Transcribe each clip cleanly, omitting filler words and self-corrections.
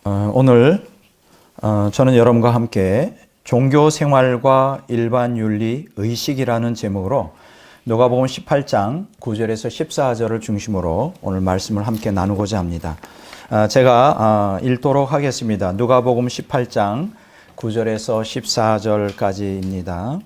오늘 저는 여러분과 함께 종교 생활과 일반 윤리 의식이라는 제목으로 누가복음 18장 9절에서 14절을 중심으로 오늘 말씀을 함께 나누고자 합니다. 제가 읽도록 하겠습니다. 누가복음 18장 9절에서 14절까지입니다.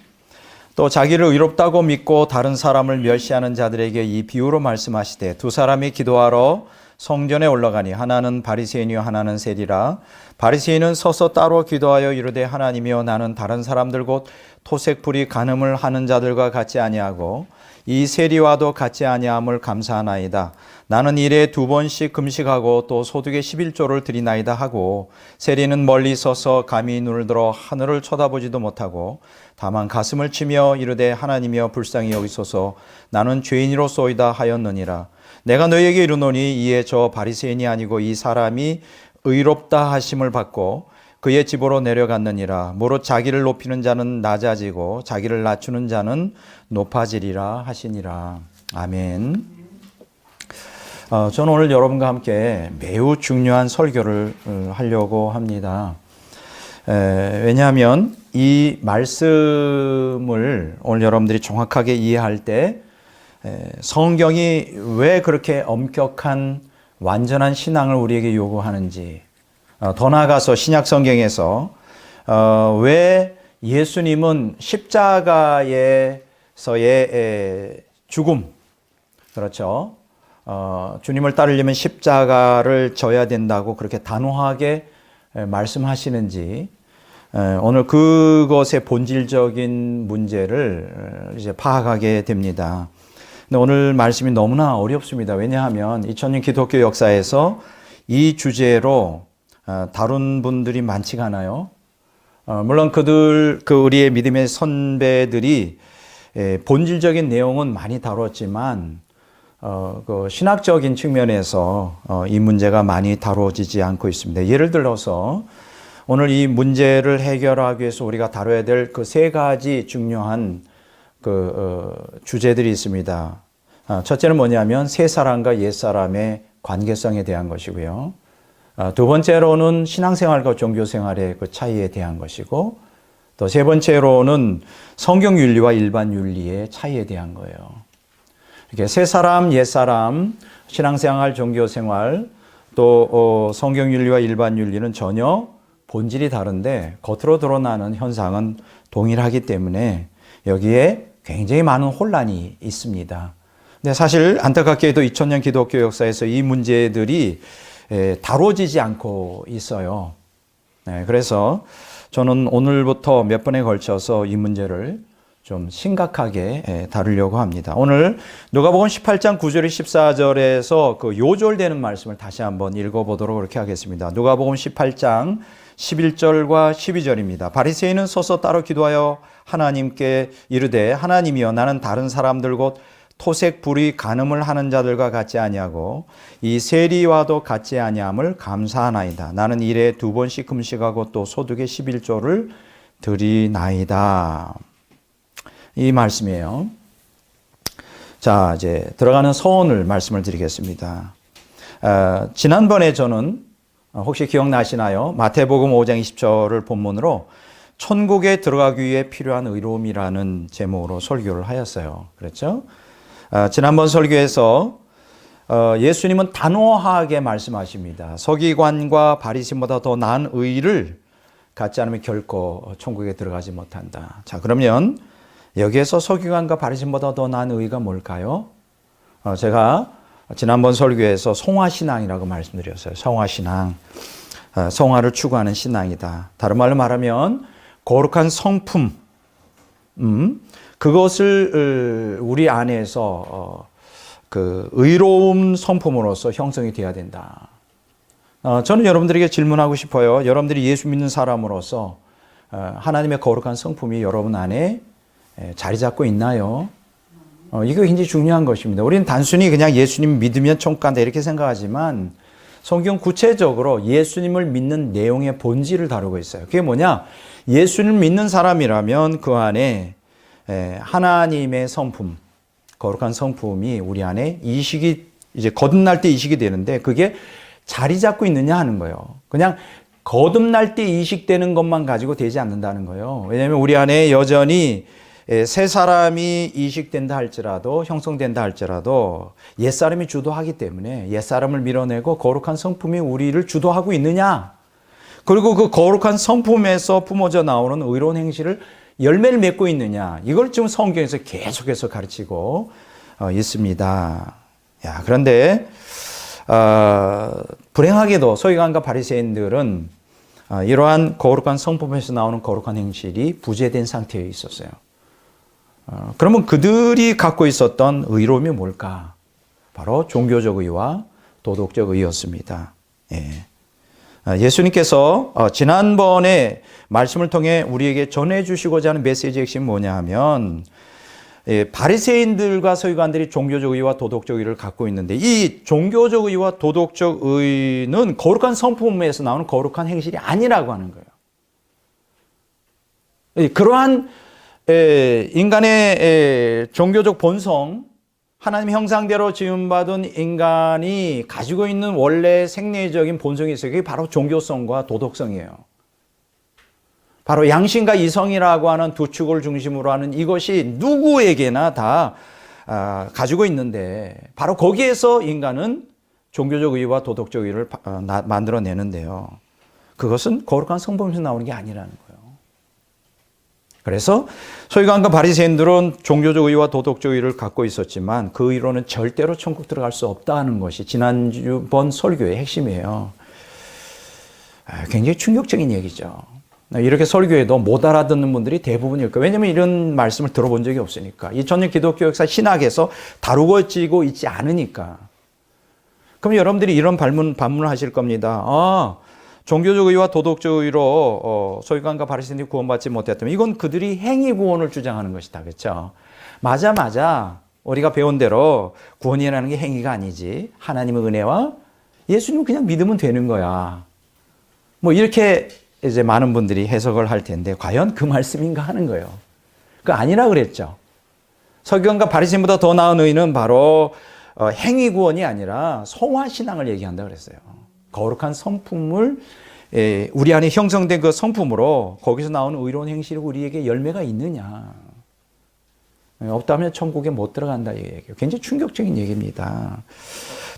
또 자기를 의롭다고 믿고 다른 사람을 멸시하는 자들에게 이 비유로 말씀하시되 두 사람이 기도하러 성전에 올라가니 하나는 바리새인이요 하나는 세리라. 바리새인은 서서 따로 기도하여 이르되 하나님이여 나는 다른 사람들 곧 토색불이 간음을 하는 자들과 같지 아니하고 이 세리와도 같지 아니함을 감사하나이다. 나는 일에 2번씩 금식하고 또 소득의 11조를 드리나이다 하고 세리는 멀리 서서 감히 눈을 들어 하늘을 쳐다보지도 못하고 다만 가슴을 치며 이르되 하나님이여 불쌍히 여기소서 나는 죄인이로소이다 하였느니라. 내가 너희에게 이르노니 이에 저 바리새인이 아니고 이 사람이 의롭다 하심을 받고 그의 집으로 내려갔느니라. 무릇 자기를 높이는 자는 낮아지고 자기를 낮추는 자는 높아지리라 하시니라. 아멘. 저는 오늘 여러분과 함께 매우 중요한 설교를 하려고 합니다. 왜냐하면 이 말씀을 오늘 여러분들이 정확하게 이해할 때 성경이 왜 그렇게 엄격한 완전한 신앙을 우리에게 요구하는지, 더 나아가서 신약 성경에서 왜 예수님은 십자가에서의 죽음, 그렇죠? 주님을 따르려면 십자가를 져야 된다고 그렇게 단호하게 말씀하시는지, 오늘 그것의 본질적인 문제를 이제 파악하게 됩니다. 근데 오늘 말씀이 너무나 어렵습니다. 왜냐하면 2000년 기독교 역사에서 이 주제로 다룬 분들이 많지가 않아요. 물론 우리의 믿음의 선배들이 본질적인 내용은 많이 다뤘지만 그 신학적인 측면에서 이 문제가 많이 다뤄지지 않고 있습니다. 예를 들어서 오늘 이 문제를 해결하기 위해서 우리가 다뤄야 될 그 3가지 중요한 주제들이 있습니다. 첫째는 뭐냐면 새 사람과 옛 사람의 관계성에 대한 것이고요. 두 번째로는 신앙생활과 종교생활의 그 차이에 대한 것이고, 또 세 번째로는 성경 윤리와 일반 윤리의 차이에 대한 거예요. 이렇게 새 사람, 옛 사람, 신앙생활, 종교생활, 또 성경 윤리와 일반 윤리는 전혀 본질이 다른데 겉으로 드러나는 현상은 동일하기 때문에 여기에 굉장히 많은 혼란이 있습니다. 근데 사실 안타깝게도 2000년 기독교 역사에서 이 문제들이 다뤄지지 않고 있어요. 그래서 저는 오늘부터 몇 번에 걸쳐서 이 문제를 좀 심각하게 다루려고 합니다. 오늘 누가복음 18장 9절 14절에서 그 요절되는 말씀을 다시 한번 읽어보도록 그렇게 하겠습니다. 누가복음 18장 11절과 12절입니다. 바리새인은 서서 따로 기도하여 하나님께 이르되 하나님이여 나는 다른 사람들 곧 토색 불의 간음을 하는 자들과 같지 아니하고 이 세리와도 같지 아니함을 감사하나이다. 나는 일에 2번씩 금식하고 또 소득의 11조를 드리나이다. 이 말씀이에요. 자, 이제 들어가는 서원을 말씀을 드리겠습니다. 지난번에 저는 혹시 기억나시나요? 마태복음 5장 20절을 본문으로 천국에 들어가기 위해 필요한 의로움이라는 제목으로 설교를 하였어요. 그렇죠? 지난번 설교에서 예수님은 단호하게 말씀하십니다. 서기관과 바리새인보다 더 나은 의를 갖지 않으면 결코 천국에 들어가지 못한다. 자, 그러면 여기에서 서기관과 바리새인보다 더 나은 의가 뭘까요? 제가 지난번 설교에서 성화신앙이라고 말씀드렸어요. 성화신앙. 성화를 추구하는 신앙이다. 다른 말로 말하면 거룩한 성품, 그것을 우리 안에서 그 의로운 성품으로서 형성이 되어야 된다. 저는 여러분들에게 질문하고 싶어요. 여러분들이 예수 믿는 사람으로서 하나님의 거룩한 성품이 여러분 안에 자리 잡고 있나요? 이거 굉장히 중요한 것입니다. 우리는 단순히 그냥 예수님 믿으면 천국 간다 이렇게 생각하지만 성경 구체적으로 예수님을 믿는 내용의 본질을 다루고 있어요. 그게 뭐냐? 예수님을 믿는 사람이라면 그 안에 하나님의 성품, 거룩한 성품이 우리 안에 이식이 이제 거듭날 때 이식이 되는데 그게 자리 잡고 있느냐 하는 거예요. 그냥 거듭날 때 이식되는 것만 가지고 되지 않는다는 거예요. 왜냐하면 우리 안에 여전히 새 사람이 이식된다 할지라도 형성된다 할지라도 옛사람이 주도하기 때문에 옛사람을 밀어내고 거룩한 성품이 우리를 주도하고 있느냐, 그리고 그 거룩한 성품에서 품어져 나오는 의로운 행실을 열매를 맺고 있느냐, 이걸 지금 성경에서 계속해서 가르치고 있습니다. 그런데 불행하게도 서기관과 바리새인들은 이러한 거룩한 성품에서 나오는 거룩한 행실이 부재된 상태에 있었어요. 그러면 그들이 갖고 있었던 의로움이 뭘까? 바로 종교적 의와 도덕적 의였습니다. 예수님께서 지난번에 말씀을 통해 우리에게 전해주시고자 하는 메시지의 핵심이 뭐냐 하면, 바리새인들과 서기관들이 종교적 의와 도덕적 의를 갖고 있는데, 이 종교적 의와 도덕적 의는 거룩한 성품에서 나오는 거룩한 행실이 아니라고 하는 거예요. 그러한 인간의 종교적 본성, 하나님 형상대로 지음받은 인간이 가지고 있는 원래 생리적인 본성이 있어요. 그게 바로 종교성과 도덕성이에요. 바로 양심과 이성이라고 하는 두 축을 중심으로 하는 이것이 누구에게나 다 가지고 있는데, 바로 거기에서 인간은 종교적 의와 도덕적 의를 만들어내는데요. 그것은 거룩한 성품에서 나오는 게 아니라는 거예요. 그래서 서기관과 바리새인들은 종교적 의와 도덕적 의를 갖고 있었지만 그 의로는 절대로 천국 들어갈 수 없다는 것이 지난번 설교의 핵심이에요. 굉장히 충격적인 얘기죠. 이렇게 설교해도 못 알아듣는 분들이 대부분일 거예요. 왜냐하면 이런 말씀을 들어본 적이 없으니까. 2000년 기독교 역사 신학에서 다루어지고 있지 않으니까. 그럼 여러분들이 이런 반문을 하실 겁니다. 종교적 의와 도덕적 의로 서기관과 바리새인들이 구원받지 못했다면 이건 그들이 행위 구원을 주장하는 것이다. 그렇죠? 맞아. 우리가 배운 대로 구원이라는 게 행위가 아니지. 하나님의 은혜와 예수님을 그냥 믿으면 되는 거야. 이렇게 이제 많은 분들이 해석을 할 텐데 과연 그 말씀인가 하는 거예요. 그 아니라 그랬죠. 서기관과 바리새인보다 더 나은 의는 바로 행위 구원이 아니라 성화 신앙을 얘기한다 그랬어요. 거룩한 성품을 우리 안에 형성된 그 성품으로 거기서 나오는 의로운 행실이 우리에게 열매가 있느냐. 없다면 천국에 못 들어간다 이 얘기예요. 굉장히 충격적인 얘기입니다.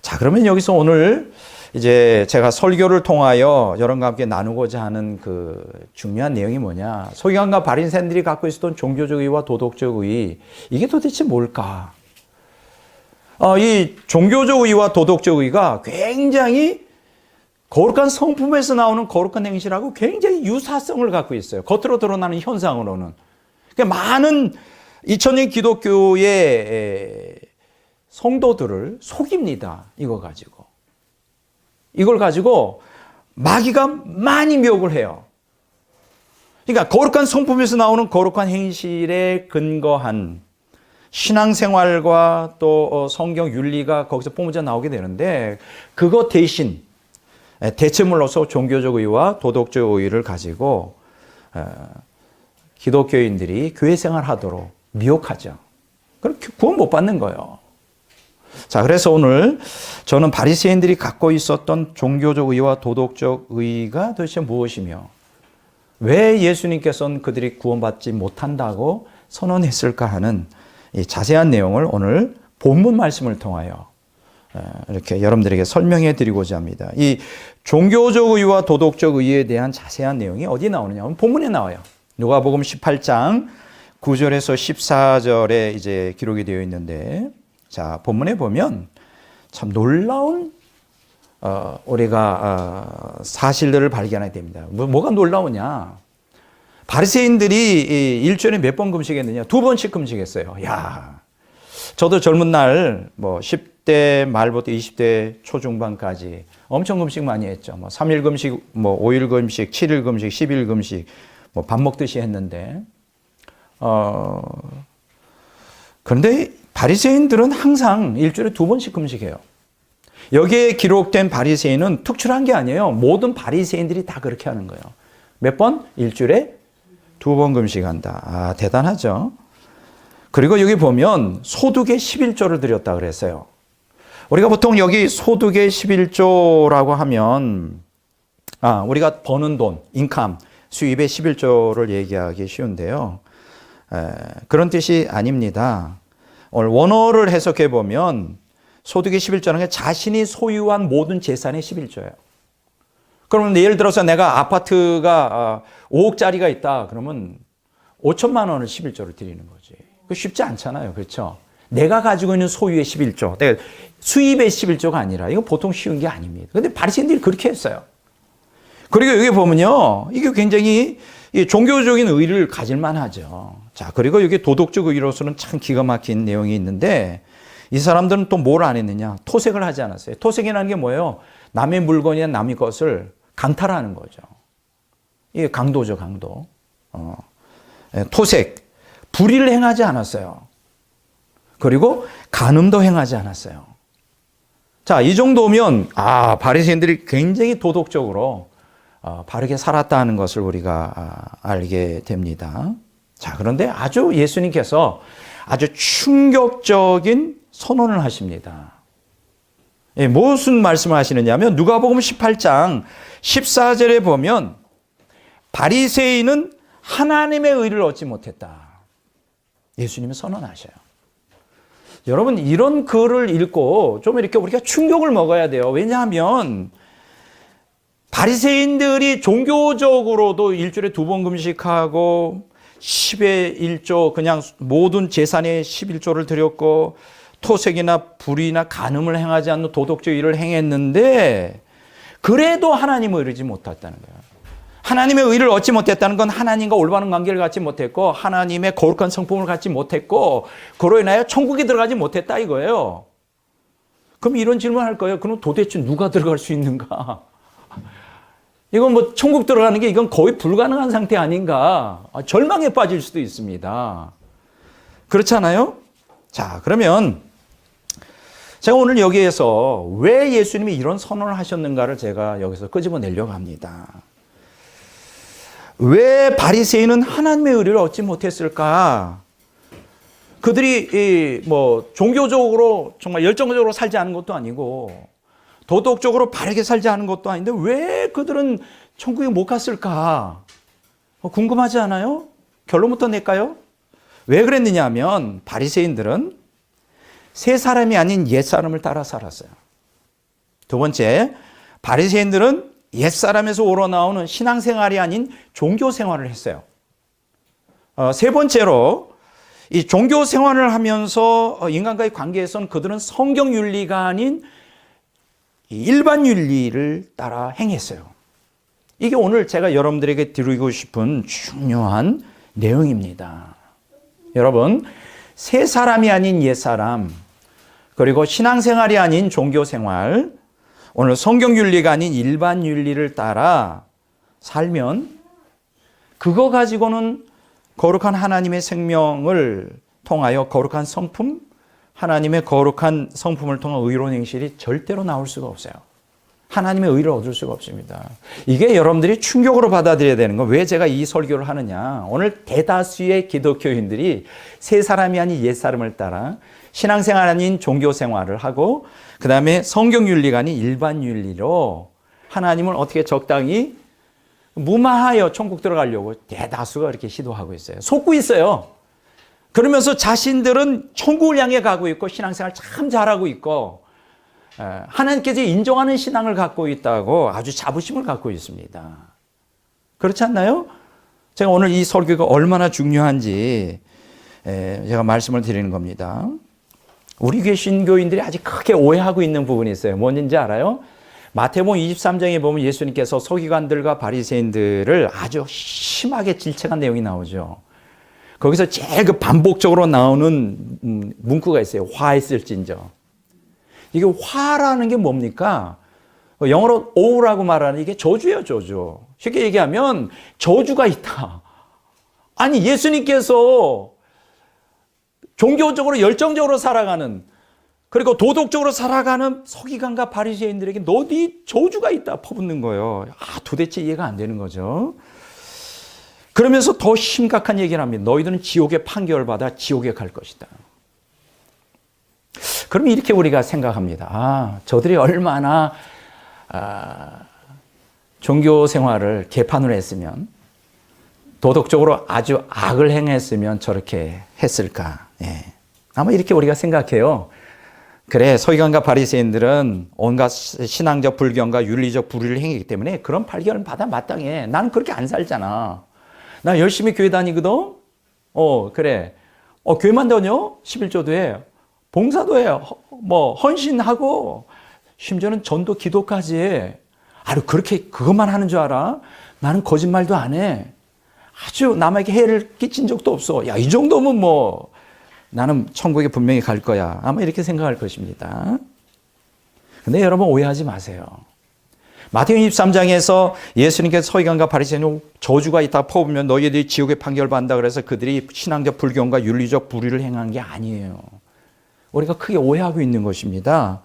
자, 그러면 여기서 오늘 이제 제가 설교를 통하여 여러분과 함께 나누고자 하는 그 중요한 내용이 뭐냐. 서기관과 바리새인들이 갖고 있었던 종교적 의와 도덕적 의, 이게 도대체 뭘까? 이 종교적 의와 도덕적 의가 굉장히 거룩한 성품에서 나오는 거룩한 행실하고 굉장히 유사성을 갖고 있어요. 겉으로 드러나는 현상으로는. 그러니까 많은 2000년 기독교의 성도들을 속입니다. 이걸 가지고 마귀가 많이 미혹을 해요. 그러니까 거룩한 성품에서 나오는 거룩한 행실에 근거한 신앙생활과 또 성경 윤리가 거기서 뿜어져 나오게 되는데, 그것 대신 대체물로서 종교적 의와 도덕적 의를 가지고 기독교인들이 교회 생활하도록 미혹하죠. 그럼 구원 못 받는 거예요. 자, 그래서 오늘 저는 바리새인들이 갖고 있었던 종교적 의와 도덕적 의가 도대체 무엇이며 왜 예수님께서는 그들이 구원받지 못한다고 선언했을까 하는 이 자세한 내용을 오늘 본문 말씀을 통하여 이렇게 여러분들에게 설명해 드리고자 합니다. 이 종교적 의와 도덕적 의에 대한 자세한 내용이 어디 나오느냐 하면 본문에 나와요. 누가복음 18장 9절에서 14절에 이제 기록이 되어 있는데, 자, 본문에 보면 참 놀라운 우리가 사실들을 발견하게 됩니다. 뭐가 놀라우냐? 바리새인들이 일주일에 몇 번 금식했느냐? 2번씩 금식했어요. 야, 저도 젊은 날 10대 말부터 20대 초중반까지 엄청 금식 많이 했죠. 3일 금식, 5일 금식, 7일 금식, 10일 금식, 밥 먹듯이 했는데, 그런데 바리새인들은 항상 일주일에 2번씩 금식해요. 여기에 기록된 바리새인은 특출한 게 아니에요. 모든 바리새인들이 다 그렇게 하는 거예요. 몇 번? 일주일에 2번 금식한다. 대단하죠. 그리고 여기 보면 소득의 11조를 드렸다 그랬어요. 우리가 보통 여기 소득의 11조라고 하면 우리가 버는 돈, 인컴, 수입의 11조를 얘기하기 쉬운데요. 그런 뜻이 아닙니다. 오늘 원어를 해석해 보면 소득의 11조는 게 자신이 소유한 모든 재산의 11조예요. 그러면 예를 들어서 내가 아파트가 5억짜리가 있다. 그러면 5천만 원을 11조를 드리는 거지. 그 쉽지 않잖아요. 그렇죠? 내가 가지고 있는 소유의 11조, 내가 수입의 11조가 아니라 이건 보통 쉬운 게 아닙니다. 그런데 바리새인들이 그렇게 했어요. 그리고 여기 보면요. 이게 굉장히 종교적인 의의를 가질 만하죠. 자, 그리고 여기 도덕적 의의로서는 참 기가 막힌 내용이 있는데 이 사람들은 또 뭘 안 했느냐? 토색을 하지 않았어요. 토색이라는 게 뭐예요? 남의 물건이나 남의 것을 강탈하는 거죠. 이게 강도죠, 강도. 토색, 불의를 행하지 않았어요. 그리고 간음도 행하지 않았어요. 자, 이 정도면 바리새인들이 굉장히 도덕적으로 바르게 살았다는 것을 우리가 알게 됩니다. 자, 그런데 아주 예수님께서 아주 충격적인 선언을 하십니다. 무슨 말씀을 하시느냐면 누가복음 18장 14절에 보면 바리새인은 하나님의 의를 얻지 못했다. 예수님이 선언하셔요. 여러분, 이런 글을 읽고 좀 이렇게 우리가 충격을 먹어야 돼요. 왜냐하면 바리새인들이 종교적으로도 일주일에 2번 금식하고 10의 1조 그냥 모든 재산의 11조를 드렸고 토색이나 불의나 간음을 행하지 않는 도덕적 일을 행했는데 그래도 하나님을 이루지 못했다는 거예요. 하나님의 의를 얻지 못했다는 건 하나님과 올바른 관계를 갖지 못했고 하나님의 거룩한 성품을 갖지 못했고 그로 인하여 천국에 들어가지 못했다 이거예요. 그럼 이런 질문을 할 거예요. 그럼 도대체 누가 들어갈 수 있는가? 이건 뭐 천국 들어가는 게 이건 거의 불가능한 상태 아닌가? 절망에 빠질 수도 있습니다. 그렇잖아요? 자, 그러면 제가 오늘 여기에서 왜 예수님이 이런 선언을 하셨는가를 제가 여기서 끄집어내려고 합니다. 왜 바리새인은 하나님의 의를 얻지 못했을까? 그들이 종교적으로 정말 열정적으로 살지 않은 것도 아니고 도덕적으로 바르게 살지 않은 것도 아닌데 왜 그들은 천국에 못 갔을까? 궁금하지 않아요? 결론부터 낼까요? 왜 그랬느냐 하면 바리새인들은 새 사람이 아닌 옛 사람을 따라 살았어요. 두 번째, 바리새인들은 옛 사람에서 우러나오는 신앙생활이 아닌 종교생활을 했어요. 세 번째로 이 종교생활을 하면서 인간과의 관계에서는 그들은 성경윤리가 아닌 일반 윤리를 따라 행했어요. 이게 오늘 제가 여러분들에게 드리고 싶은 중요한 내용입니다. 여러분, 새 사람이 아닌 옛 사람, 그리고 신앙생활이 아닌 종교생활, 오늘 성경윤리가 아닌 일반 윤리를 따라 살면 그거 가지고는 거룩한 하나님의 생명을 통하여 거룩한 성품, 하나님의 거룩한 성품을 통한 의로운 행실이 절대로 나올 수가 없어요. 하나님의 의를 얻을 수가 없습니다. 이게 여러분들이 충격으로 받아들여야 되는 건 왜 제가 이 설교를 하느냐. 오늘 대다수의 기독교인들이 새 사람이 아닌 옛 사람을 따라 신앙생활 아닌 종교생활을 하고 그 다음에 성경윤리가 아닌 일반 윤리로 하나님을 어떻게 적당히 무마하여 천국 들어가려고 대다수가 이렇게 시도하고 있어요. 속고 있어요. 그러면서 자신들은 천국을 향해 가고 있고 신앙생활 참 잘하고 있고 하나님께서 인정하는 신앙을 갖고 있다고 아주 자부심을 갖고 있습니다. 그렇지 않나요? 제가 오늘 이 설교가 얼마나 중요한지 제가 말씀을 드리는 겁니다. 우리 교회 신교인들이 아직 크게 오해하고 있는 부분이 있어요. 뭔지 알아요? 마태복음 23장에 보면 예수님께서 서기관들과 바리새인들을 아주 심하게 질책한 내용이 나오죠. 거기서 제일 반복적으로 나오는 문구가 있어요. 화했을진저. 이게 화라는 게 뭡니까? 영어로 오라고 말하는 이게 저주예요, 저주. 쉽게 얘기하면 저주가 있다. 아니, 예수님께서 종교적으로 열정적으로 살아가는 그리고 도덕적으로 살아가는 서기관과 바리새인들에게 너희 저주가 있다 퍼붓는 거예요. 도대체 이해가 안 되는 거죠. 그러면서 더 심각한 얘기를 합니다. 너희들은 지옥의 판결을 받아 지옥에 갈 것이다. 그럼 이렇게 우리가 생각합니다. 아, 저들이 얼마나 종교 생활을 개판으로 했으면, 도덕적으로 아주 악을 행했으면 저렇게 했을까. 예. 아마 이렇게 우리가 생각해요. 그래, 서기관과 바리새인들은 온갖 신앙적 불경과 윤리적 불의를 행했기 때문에 그런 발견을 받아 마땅해. 나는 그렇게 안 살잖아. 나 열심히 교회 다니거든. 그래. 교회만 다녀? 11조도 해. 봉사도 해. 헌신하고 심지어는 전도 기도까지 해. 그렇게 그것만 하는 줄 알아? 나는 거짓말도 안 해. 아주 남에게 해를 끼친 적도 없어. 야, 이 정도면 나는 천국에 분명히 갈 거야. 아마 이렇게 생각할 것입니다. 근데 여러분 오해하지 마세요. 마태복음 23장에서 예수님께서 서기관과 바리새인 저주가 있다 퍼부으면 너희들이 지옥에 판결받는다 그래서 그들이 신앙적 불경과 윤리적 불의를 행한 게 아니에요. 우리가 크게 오해하고 있는 것입니다.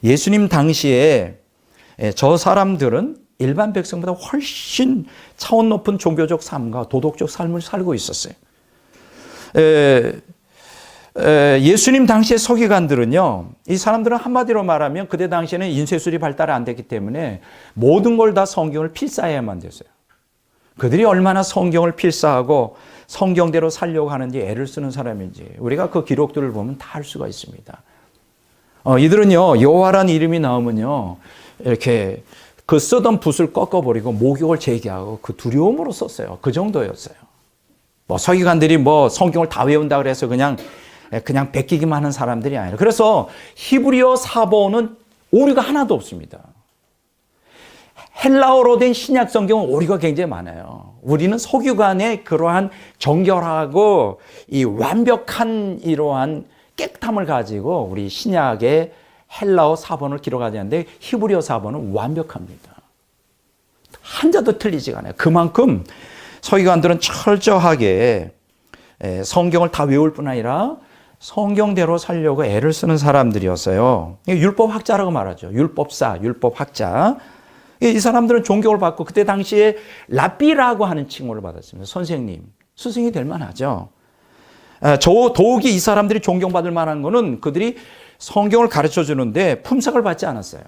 예수님 당시에 저 사람들은 일반 백성보다 훨씬 차원 높은 종교적 삶과 도덕적 삶을 살고 있었어요. 예수님 당시의 서기관들은요, 이 사람들은 한마디로 말하면 그때 당시에는 인쇄술이 발달 안 됐기 때문에 모든 걸 다 성경을 필사해야만 됐어요. 그들이 얼마나 성경을 필사하고 성경대로 살려고 하는지 애를 쓰는 사람인지 우리가 그 기록들을 보면 다 알 수가 있습니다. 이들은요, 여호와라는 이름이 나오면요, 이렇게 그 쓰던 붓을 꺾어버리고 목욕을 제기하고 그 두려움으로 썼어요. 그 정도였어요. 서기관들이 성경을 다 외운다 그래서 그냥 베끼기만 하는 사람들이 아니라. 그래서 히브리어 사본은 오류가 하나도 없습니다. 헬라어로 된 신약 성경은 오류가 굉장히 많아요. 우리는 서기관의 그러한 정결하고 이 완벽한 이러한 깨끗함을 가지고 우리 신약의 헬라어 사본을 기록하지 않는데 히브리어 사본은 완벽합니다. 한자도 틀리지가 않아요. 그만큼 서기관들은 철저하게 성경을 다 외울 뿐 아니라 성경대로 살려고 애를 쓰는 사람들이었어요. 율법학자라고 말하죠. 율법사, 율법학자. 이 사람들은 존경을 받고 그때 당시에 랍비라고 하는 칭호를 받았습니다. 선생님, 스승이 될 만하죠. 더욱이 이 사람들이 존경받을 만한 거는 그들이 성경을 가르쳐 주는데 품삯을 받지 않았어요.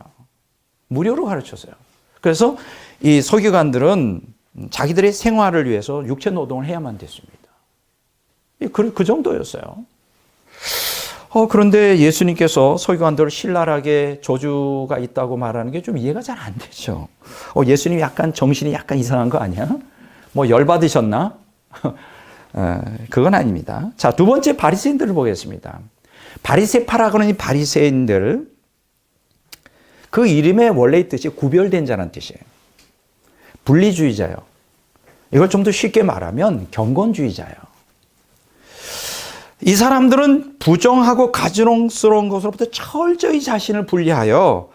무료로 가르쳤어요. 그래서 이 서기관들은 자기들의 생활을 위해서 육체 노동을 해야만 됐습니다. 그 정도였어요. 그런데 예수님께서 서기관들을 신랄하게 저주가 있다고 말하는 게 좀 이해가 잘 안 되죠. 예수님 약간 정신이 약간 이상한 거 아니야? 열받으셨나? 그건 아닙니다. 자, 두 번째 바리새인들을 보겠습니다. 바리새파라고 하는 이 바리새인들, 그 이름의 원래의 뜻이 구별된 자라는 뜻이에요. 분리주의자요. 이걸 좀 더 쉽게 말하면 경건주의자예요. 이 사람들은 부정하고 가증스러운 것으로부터 철저히 자신을 분리하여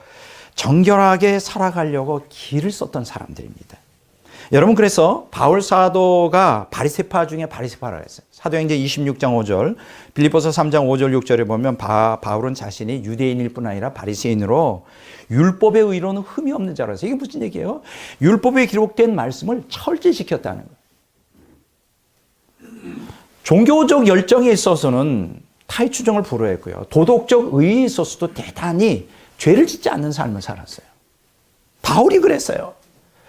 정결하게 살아가려고 길을 썼던 사람들입니다. 여러분, 그래서 바울 사도가 바리새파 중에 바리새파라고 했어요. 사도행전 26장 5절, 빌립보서 3장 5절 6절에 보면 바울은 자신이 유대인일 뿐 아니라 바리새인으로 율법의 의로는 흠이 없는 자라고 했어요. 이게 무슨 얘기예요? 율법에 기록된 말씀을 철저히 지켰다는 거예요. 종교적 열정에 있어서는 타의 추종을 불허했고요. 도덕적 의의에 있어서도 대단히 죄를 짓지 않는 삶을 살았어요. 바울이 그랬어요.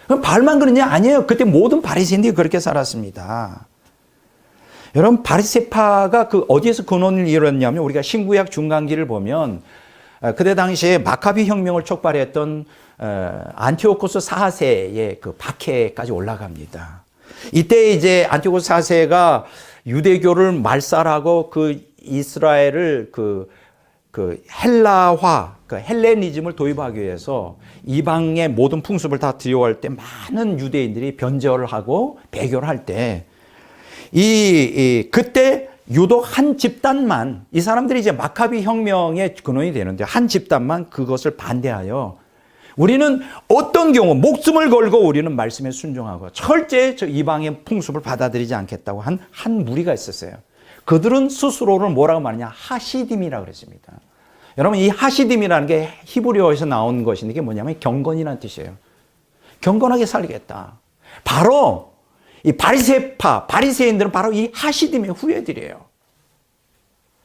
그럼 바울만 그러냐? 아니에요. 그때 모든 바리새인들이 그렇게 살았습니다. 여러분, 바리새파가 어디에서 근원을 이뤘냐면 우리가 신구약 중간기를 보면 그때 당시에 마카비 혁명을 촉발했던 안티오코스 4세의 그 박해까지 올라갑니다. 이때 이제 안티오코스 4세가 유대교를 말살하고 이스라엘을 헬라화, 헬레니즘을 도입하기 위해서 이방의 모든 풍습을 다 들여올 때 많은 유대인들이 변절을 하고 배교를 할 때 그때 유독 한 집단만, 이 사람들이 이제 마카비 혁명의 근원이 되는데 한 집단만 그것을 반대하여 우리는 어떤 경우 목숨을 걸고 우리는 말씀에 순종하고 철저히 저 이방의 풍습을 받아들이지 않겠다고 한 무리가 있었어요. 그들은 스스로를 뭐라고 말하냐? 하시딤이라고 그랬습니다. 여러분, 이 하시딤이라는 게 히브리어에서 나온 것인데 이게 뭐냐면 경건이라는 뜻이에요. 경건하게 살겠다. 바로 이 바리새인들은 바로 이 하시딤의 후예들이에요.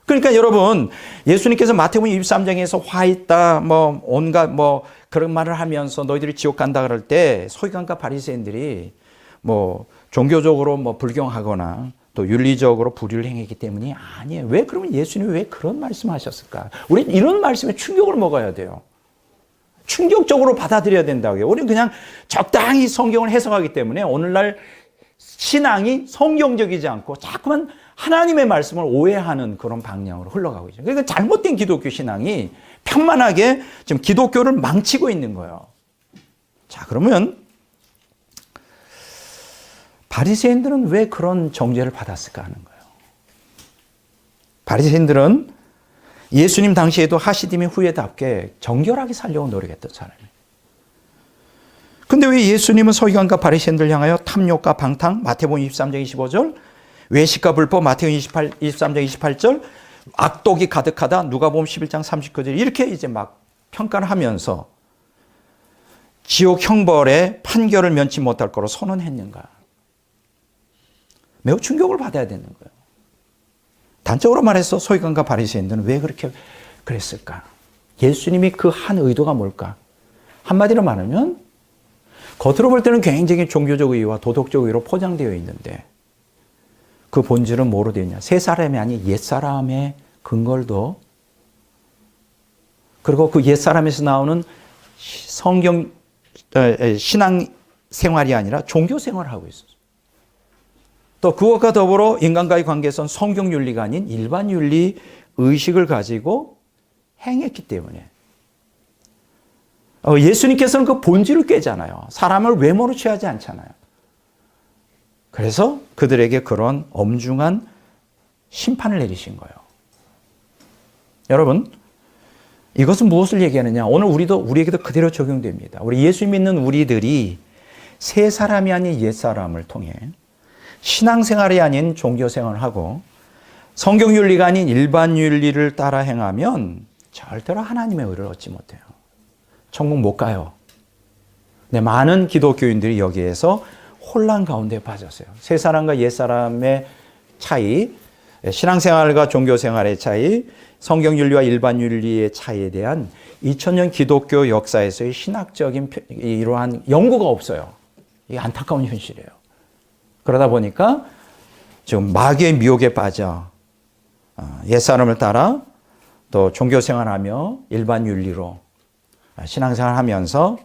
그러니까 여러분, 예수님께서 마태복음 23장에서 화 있다, 뭐 온갖 뭐 그런 말을 하면서 너희들이 지옥 간다 그럴 때 서기관과 바리새인들이 뭐 종교적으로 뭐 불경하거나 또 윤리적으로 불의를 행했기 때문이 아니에요. 왜 그러면 예수님이 왜 그런 말씀하셨을까? 우리 이런 말씀에 충격을 먹어야 돼요. 충격적으로 받아들여야 된다고요. 우리는 그냥 적당히 성경을 해석하기 때문에 오늘날 신앙이 성경적이지 않고 자꾸만 하나님의 말씀을 오해하는 그런 방향으로 흘러가고 있죠. 그러니까 잘못된 기독교 신앙이 편만하게 지금 기독교를 망치고 있는 거예요. 자, 그러면 바리새인들은 왜 그런 정죄를 받았을까 하는 거예요. 바리새인들은 예수님 당시에도 하시딤의 후예답게 정결하게 살려고 노력했던 사람이에요. 근데 왜 예수님은 서기관과 바리새인들 향하여 탐욕과 방탕, 마태복음 23장 25절, 외식과 불법, 마태복음 23장 28절, 악독이 가득하다, 누가복음 11장 39절 이렇게 이제 막 평가를 하면서 지옥 형벌의 판결을 면치 못할 거로 선언했는가? 매우 충격을 받아야 되는 거예요. 단적으로 말해서 서기관과 바리새인들은 왜 그렇게 그랬을까? 예수님이 그 한 의도가 뭘까? 한마디로 말하면 겉으로 볼 때는 굉장히 종교적 의의와 도덕적 의의로 포장되어 있는데 그 본질은 뭐로 되어 있냐? 새 사람이 아닌 옛 사람의 근거를 둬. 그리고 그 옛 사람에서 나오는 성경 신앙 생활이 아니라 종교 생활을 하고 있어요. 또 그것과 더불어 인간과의 관계에서는 성경 윤리가 아닌 일반 윤리 의식을 가지고 행했기 때문에 예수님께서는 그 본질을 깨잖아요. 사람을 외모로 취하지 않잖아요. 그래서 그들에게 그런 엄중한 심판을 내리신 거예요. 여러분, 이것은 무엇을 얘기하느냐? 오늘 우리에게도 그대로 적용됩니다. 우리 예수 믿는 우리들이 새 사람이 아닌 옛 사람을 통해 신앙생활이 아닌 종교생활을 하고 성경 윤리가 아닌 일반 윤리를 따라 행하면 절대로 하나님의 의를 얻지 못해요. 천국 못 가요. 네, 많은 기독교인들이 여기에서 혼란 가운데 빠졌어요. 새 사람과 옛 사람의 차이, 신앙생활과 종교생활의 차이, 성경 윤리와 일반 윤리의 차이에 대한 2000년 기독교 역사에서의 신학적인 이러한 연구가 없어요. 이게 안타까운 현실이에요. 그러다 보니까 지금 마귀의 미혹에 빠져 옛사람을 따라 또 종교생활하며 일반 윤리로 신앙생활하면서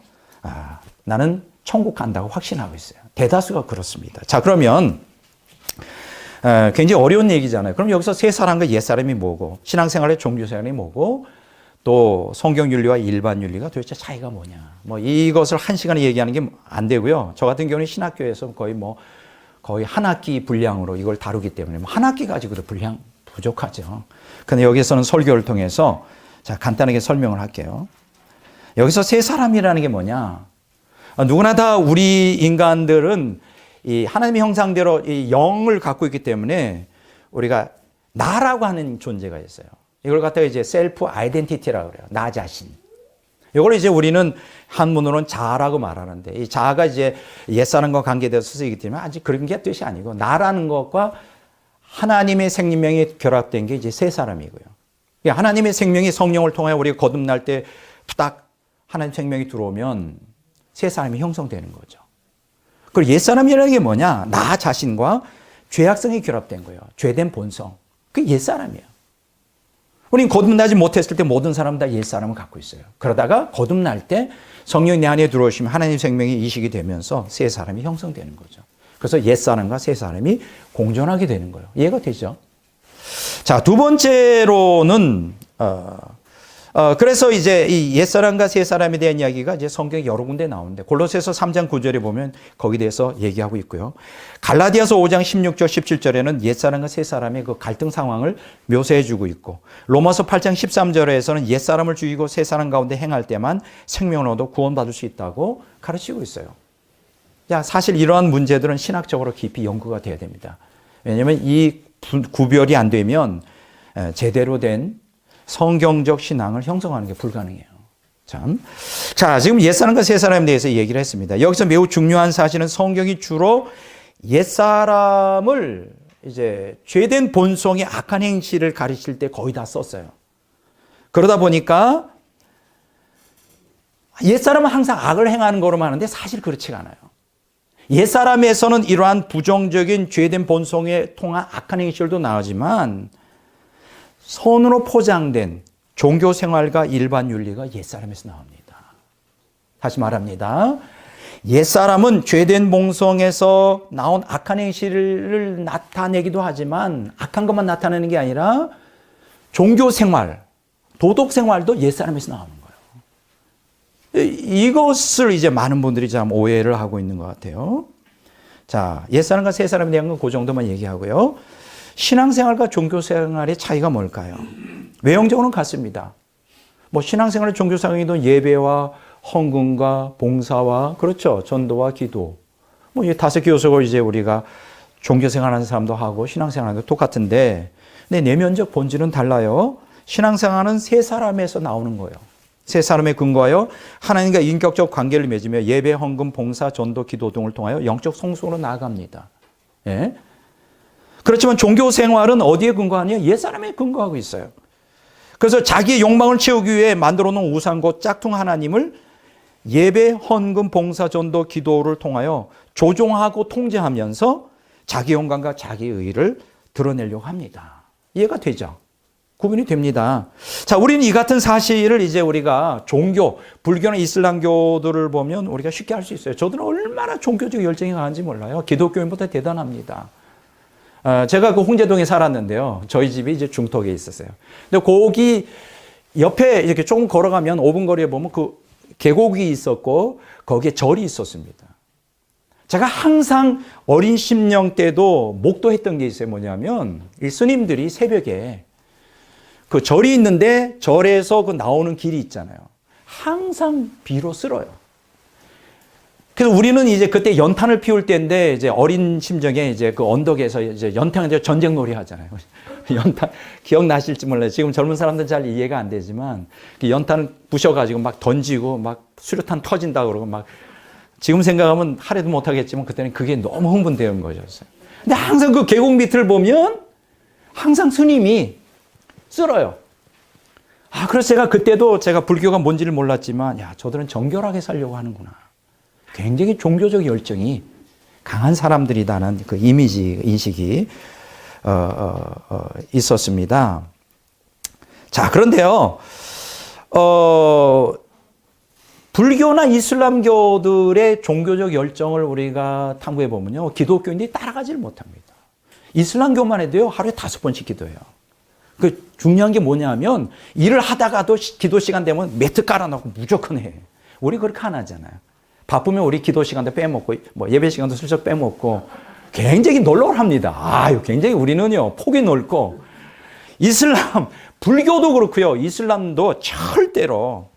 나는 천국 간다고 확신하고 있어요. 대다수가 그렇습니다. 자, 그러면 굉장히 어려운 얘기잖아요. 그럼 여기서 새 사람과 옛 사람이 뭐고 신앙생활의 종교생활이 뭐고 또 성경 윤리와 일반 윤리가 도대체 차이가 뭐냐. 뭐 이것을 한 시간에 얘기하는 게 안 되고요. 저 같은 경우는 신학교에서 거의 한 학기 분량으로 이걸 다루기 때문에 한 학기 가지고도 분량 부족하죠. 근데 여기서는 설교를 통해서 자, 간단하게 설명을 할게요. 여기서 새 사람이라는 게 뭐냐? 누구나 다 우리 인간들은 이 하나님의 형상대로 이 영을 갖고 있기 때문에 우리가 나라고 하는 존재가 있어요. 이걸 갖다가 이제 셀프 아이덴티티라고 그래요. 나 자신. 이걸 이제 우리는 한문으로는 자아라고 말하는데 이 자아가 이제 옛사람과 관계돼서 쓰이기 때문에 아직 그런 게 뜻이 아니고 나라는 것과 하나님의 생명이 결합된 게 이제 새 사람이고요. 하나님의 생명이 성령을 통해 우리가 거듭날 때 딱 하나님 생명이 들어오면 새 사람이 형성되는 거죠. 그리고 옛사람이라는 게 뭐냐? 나 자신과 죄악성이 결합된 거예요. 죄된 본성. 그게 옛사람이에요. 우리는 거듭나지 못했을 때 모든 사람은 다 옛사람을 갖고 있어요. 그러다가 거듭날 때 성령이 내 안에 들어오시면 하나님 생명이 이식이 되면서 새 사람이 형성되는 거죠. 그래서 옛사람과 새 사람이 공존하게 되는 거예요. 이해가 되죠? 자, 두 번째로는 그래서 이제 이 옛사람과 새사람에 대한 이야기가 이제 성경에 여러 군데 나오는데 골로새서 3장 9절에 보면 거기에 대해서 얘기하고 있고요. 갈라디아서 5장 16절 17절에는 옛사람과 새사람의 그 갈등 상황을 묘사해 주고 있고 로마서 8장 13절에서는 옛사람을 죽이고 새사람 가운데 행할 때만 생명을 얻어 구원받을 수 있다고 가르치고 있어요. 자, 사실 이러한 문제들은 신학적으로 깊이 연구가 돼야 됩니다. 왜냐하면 이 구별이 안 되면 제대로 된 성경적 신앙을 형성하는 게 불가능해요. 자, 지금 옛사람과 새사람에 대해서 얘기를 했습니다. 여기서 매우 중요한 사실은 성경이 주로 옛사람을 이제 죄된 본성의 악한 행실을 가르칠 때 거의 다 썼어요. 그러다 보니까 옛사람은 항상 악을 행하는 거로만 하는데 사실 그렇지가 않아요. 옛사람에서는 이러한 부정적인 죄된 본성에 통한 악한 행실도 나오지만 선으로 포장된 종교 생활과 일반 윤리가 옛사람에서 나옵니다. 다시 말합니다. 옛사람은 죄된 본성에서 나온 악한 행실을 나타내기도 하지만 악한 것만 나타내는 게 아니라 종교 생활, 도덕 생활도 옛사람에서 나오는 거예요. 이것을 이제 많은 분들이 참 오해를 하고 있는 것 같아요. 자, 옛사람과 새사람에 대한 건 그 정도만 얘기하고요. 신앙생활과 종교생활의 차이가 뭘까요? 외형적으로는 같습니다. 뭐 신앙생활의 종교생활도 예배와 헌금과 봉사와 그렇죠. 전도와 기도. 뭐 이 다섯 교석을 이제 우리가 종교생활하는 사람도 하고 신앙생활도 똑같은데 근데 내면적 본질은 달라요. 신앙생활은 세 사람에서 나오는 거예요. 세 사람에 근거하여 하나님과 인격적 관계를 맺으며 예배, 헌금, 봉사, 전도, 기도 등을 통하여 영적 성숙으로 나아갑니다. 예? 그렇지만 종교생활은 어디에 근거하냐? 옛사람에 근거하고 있어요. 그래서 자기의 욕망을 채우기 위해 만들어 놓은 우상 짝퉁 하나님을 예배, 헌금, 봉사, 전도, 기도를 통하여 조종하고 통제하면서 자기 영광과 자기 의의를 드러내려고 합니다. 이해가 되죠? 구분이 됩니다. 자, 우리는 이 같은 사실을 이제 우리가 종교, 불교나 이슬람교들을 보면 우리가 쉽게 알 수 있어요. 저들은 얼마나 종교적 열정이 강한지 몰라요. 기독교인보다 대단합니다. 제가 그 홍제동에 살았는데요. 저희 집이 이제 중턱에 있었어요. 근데 거기 옆에 이렇게 조금 걸어가면 5분 거리에 보면 그 계곡이 있었고 거기에 절이 있었습니다. 제가 항상 어린 심령 때도 목도했던 게 있어요. 뭐냐면 이 스님들이 새벽에 그 절이 있는데 절에서 그 나오는 길이 있잖아요. 항상 비로 쓸어요. 그래서 우리는 이제 그때 연탄을 피울 때인데 이제 어린 심정에 이제 그 언덕에서 이제 연탄 전쟁놀이 하잖아요. 연탄 기억나실지 몰라요. 지금 젊은 사람들은 잘 이해가 안 되지만 그 연탄을 부셔가지고 막 던지고 막 수류탄 터진다 그러고 막 지금 생각하면 하려도 못하겠지만 그때는 그게 너무 흥분되는 것이었어요. 근데 항상 그 계곡 밑을 보면 항상 스님이 쓸어요. 그래서 제가 그때도 제가 불교가 뭔지를 몰랐지만 야, 저들은 정결하게 살려고 하는구나. 굉장히 종교적 열정이 강한 사람들이라는 그 이미지, 인식이 있었습니다. 자, 그런데요, 불교나 이슬람교들의 종교적 열정을 우리가 탐구해 보면요, 기독교인들이 따라가지를 못합니다. 이슬람교만 해도요, 하루에 5번씩 기도해요. 그 중요한 게 뭐냐면, 일을 하다가도 기도 시간 되면 매트 깔아놓고 무조건 해. 우리 그렇게 안 하잖아요. 바쁘면 우리 기도 시간도 빼먹고, 뭐 예배 시간도 슬쩍 빼먹고, 굉장히 널널합니다. 굉장히 우리는요, 폭이 넓고, 이슬람, 불교도 그렇고요, 이슬람도 절대로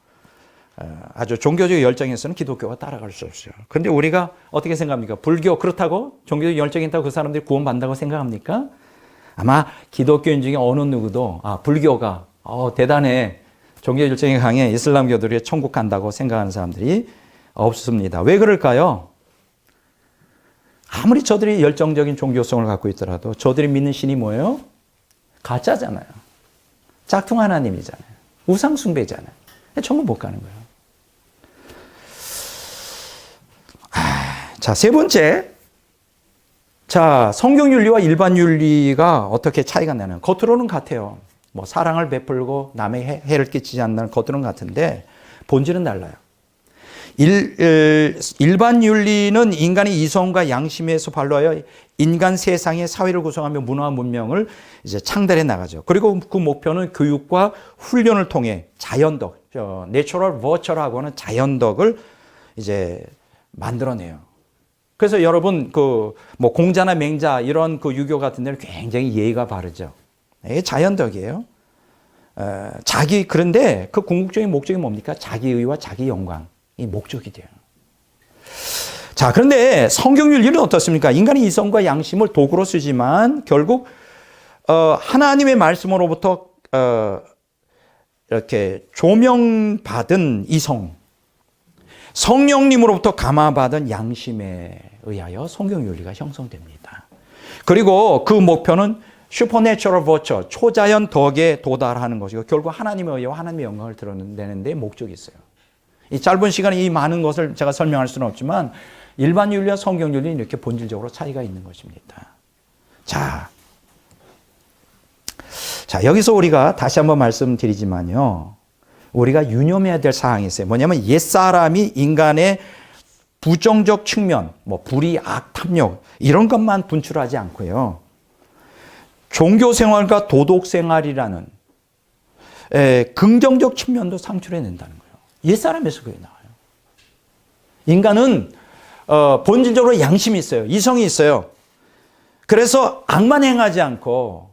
아주 종교적 열정에서는 기독교가 따라갈 수 없어요. 그런데 우리가 어떻게 생각합니까? 불교 그렇다고? 종교적 열정이 있다고 그 사람들이 구원받는다고 생각합니까? 아마 기독교인 중에 어느 누구도, 불교가, 대단해. 종교적 열정이 강해. 이슬람교들이 천국 간다고 생각하는 사람들이 없습니다. 왜 그럴까요? 아무리 저들이 열정적인 종교성을 갖고 있더라도 저들이 믿는 신이 뭐예요? 가짜잖아요. 짝퉁 하나님이잖아요. 우상 숭배잖아요. 천국 못 가는 거예요. 자, 세 번째. 자, 성경 윤리와 일반 윤리가 어떻게 차이가 나는? 겉으로는 같아요. 뭐 사랑을 베풀고 남의 해를 끼치지 않는 겉으로는 같은데 본질은 달라요. 일반 윤리는 인간의 이성과 양심에서 발로하여 인간 세상의 사회를 구성하며 문화와 문명을 이제 창달해 나가죠. 그리고 그 목표는 교육과 훈련을 통해 자연덕, 내추럴 버처라고 하는 자연덕을 이제 만들어내요. 그래서 여러분 뭐 공자나 맹자 이런 그 유교 같은 데는 굉장히 예의가 바르죠. 이게 자연덕이에요. 그런데 그 궁극적인 목적이 뭡니까? 자기의와 자기 영광. 이 목적이 돼요. 자, 그런데 성경 윤리는 어떻습니까? 인간의 이성과 양심을 도구로 쓰지만 결국 하나님의 말씀으로부터 이렇게 조명받은 이성, 성령님으로부터 감화받은 양심에 의하여 성경 윤리가 형성됩니다. 그리고 그 목표는 슈퍼내추럴 버처, 초자연 덕에 도달하는 것이고 결국 하나님의 의와 하나님의 영광을 드러내는 데 목적이 있어요. 이 짧은 시간에 이 많은 것을 제가 설명할 수는 없지만 일반 윤리와 성경 윤리는 이렇게 본질적으로 차이가 있는 것입니다. 자, 여기서 우리가 다시 한번 말씀드리지만요. 우리가 유념해야 될 사항이 있어요. 뭐냐면 옛사람이 인간의 부정적 측면, 불의, 악, 탐욕 이런 것만 분출하지 않고요. 종교생활과 도덕생활이라는 긍정적 측면도 상출해낸다는 거예요. 옛사람에서 그게 나와요. 인간은 본질적으로 양심이 있어요. 이성이 있어요. 그래서 악만 행하지 않고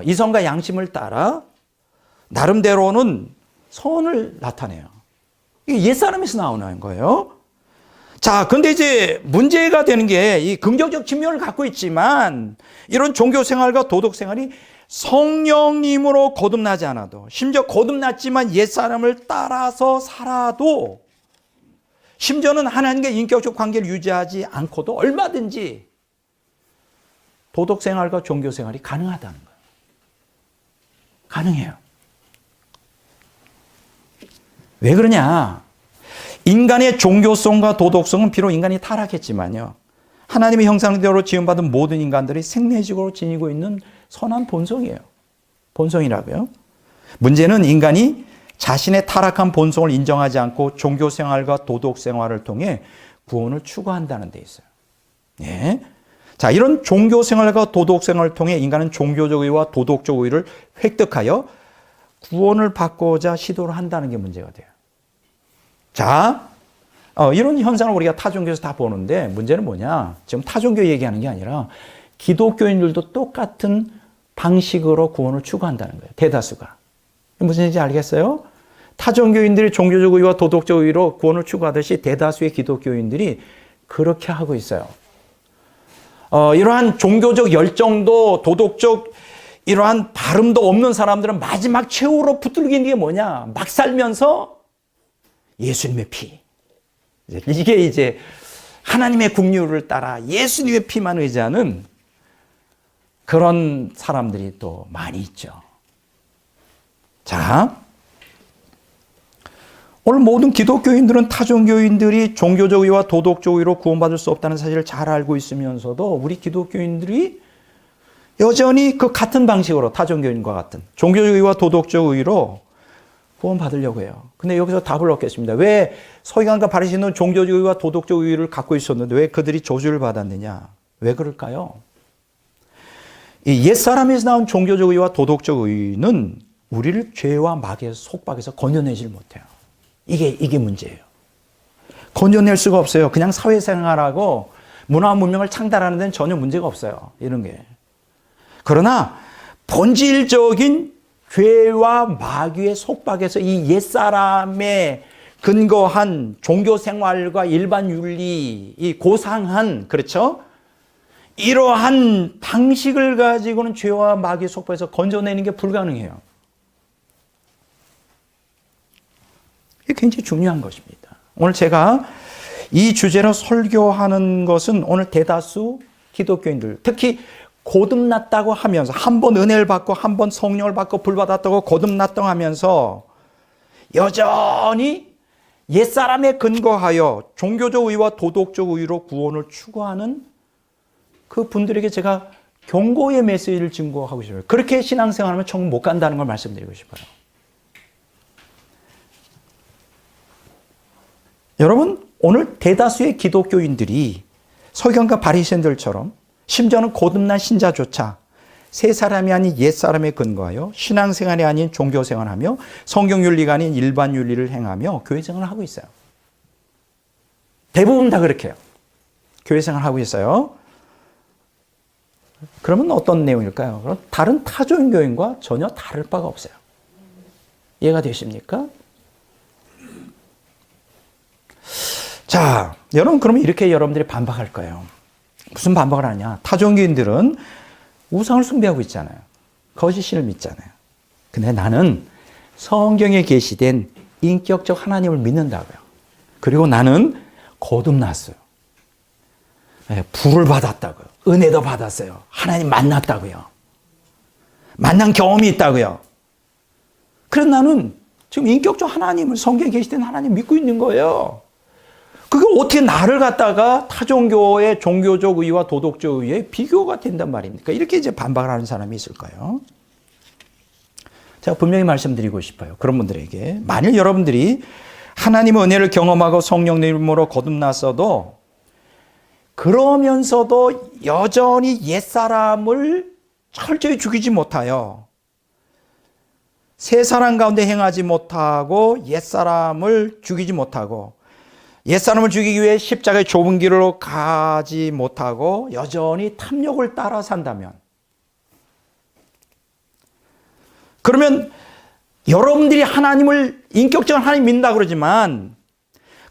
이성과 양심을 따라 나름대로는 선을 나타내요. 이게 옛사람에서 나오는 거예요. 자, 근데 이제 문제가 되는 게 이 긍정적 측면을 갖고 있지만 이런 종교생활과 도덕생활이 성령님으로 거듭나지 않아도 심지어 거듭났지만 옛사람을 따라서 살아도 심지어는 하나님과 인격적 관계를 유지하지 않고도 얼마든지 도덕생활과 종교생활이 가능하다는 거예요. 가능해요. 왜 그러냐? 인간의 종교성과 도덕성은 비록 인간이 타락했지만요. 하나님의 형상대로 지음받은 모든 인간들이 생내식으로 지니고 있는 선한 본성이에요. 본성이라고요. 문제는 인간이 자신의 타락한 본성을 인정하지 않고 종교생활과 도덕생활을 통해 구원을 추구한다는 데 있어요. 예. 자, 이런 종교생활과 도덕생활을 통해 인간은 종교적 의와 도덕적 의를 획득하여 구원을 받고자 시도를 한다는 게 문제가 돼요. 자, 이런 현상을 우리가 타종교에서 다 보는데 문제는 뭐냐? 지금 타종교 얘기하는 게 아니라 기독교인들도 똑같은 방식으로 구원을 추구한다는 거예요. 대다수가. 무슨 얘기인지 알겠어요? 타종교인들이 종교적 의와 도덕적 의로 구원을 추구하듯이 대다수의 기독교인들이 그렇게 하고 있어요. 이러한 종교적 열정도 도덕적 이러한 발음도 없는 사람들은 마지막 최후로 붙들기는 게 뭐냐? 막 살면서 예수님의 피. 이게 이제 하나님의 국률을 따라 예수님의 피만 의지하는 그런 사람들이 또 많이 있죠. 자, 오늘 모든 기독교인들은 타종교인들이 종교적 의와 도덕적 의로 구원받을 수 없다는 사실을 잘 알고 있으면서도 우리 기독교인들이 여전히 그 같은 방식으로 타종교인과 같은 종교적 의와 도덕적 의로 구원받으려고 해요. 근데 여기서 답을 얻겠습니다. 왜 서기관과 바리새인은 종교적 의와 도덕적 의를 갖고 있었는데 왜 그들이 저주를 받았느냐? 왜 그럴까요? 이 옛사람에서 나온 종교적 의와 도덕적 의는 우리를 죄와 마귀의 속박에서 건져내질 못해요. 이게 문제예요. 건져낼 수가 없어요. 그냥 사회생활하고 문화 문명을 창달하는 데는 전혀 문제가 없어요. 이런 게. 그러나 본질적인 죄와 마귀의 속박에서 이 옛사람의 근거한 종교생활과 일반 윤리, 이 고상한, 그렇죠? 이러한 방식을 가지고는 죄와 마귀의 속박에서 건져내는 게 불가능해요. 이게 굉장히 중요한 것입니다. 오늘 제가 이 주제로 설교하는 것은 오늘 대다수 기독교인들, 특히 거듭났다고 하면서 한 번 은혜를 받고 한 번 성령을 받고 불받았다고 거듭났다고 하면서 여전히 옛사람에 근거하여 종교적 의와 도덕적 의로 구원을 추구하는 그 분들에게 제가 경고의 메시지를 증거하고 싶어요. 그렇게 신앙생활하면 천국 못 간다는 걸 말씀드리고 싶어요. 여러분, 오늘 대다수의 기독교인들이 서기관과 바리새인들처럼 심지어는 거듭난 신자조차 새 사람이 아닌 옛 사람에 근거하여 신앙생활이 아닌 종교생활하며 성경윤리가 아닌 일반 윤리를 행하며 교회생활을 하고 있어요. 대부분 다 그렇게 해요. 교회생활을 하고 있어요. 그러면 어떤 내용일까요? 그럼 다른 타종교인과 전혀 다를 바가 없어요. 이해가 되십니까? 자, 여러분 그러면 이렇게 여러분들이 반박할 거예요. 무슨 반박을 하냐? 타종교인들은 우상을 숭배하고 있잖아요. 거짓신을 믿잖아요. 근데 나는 성경에 계시된 인격적 하나님을 믿는다고요. 그리고 나는 거듭났어요. 불을 받았다고요. 은혜도 받았어요. 하나님 만났다고요. 만난 경험이 있다고요. 그래서 나는 지금 인격적 하나님을, 성경에 계시던 하나님 믿고 있는 거예요. 그게 어떻게 나를 갖다가 타종교의 종교적 의와 도덕적 의에 비교가 된단 말입니까? 이렇게 이제 반박을 하는 사람이 있을까요? 제가 분명히 말씀드리고 싶어요. 그런 분들에게. 만일 여러분들이 하나님의 은혜를 경험하고 성령의 이름으로 거듭났어도 그러면서도 여전히 옛사람을 철저히 죽이지 못하여 새 사람 가운데 행하지 못하고 옛사람을 죽이지 못하고 옛사람을 죽이기 위해 십자가의 좁은 길로 가지 못하고 여전히 탐욕을 따라 산다면, 그러면 여러분들이 하나님을, 인격적인 하나님 믿는다 그러지만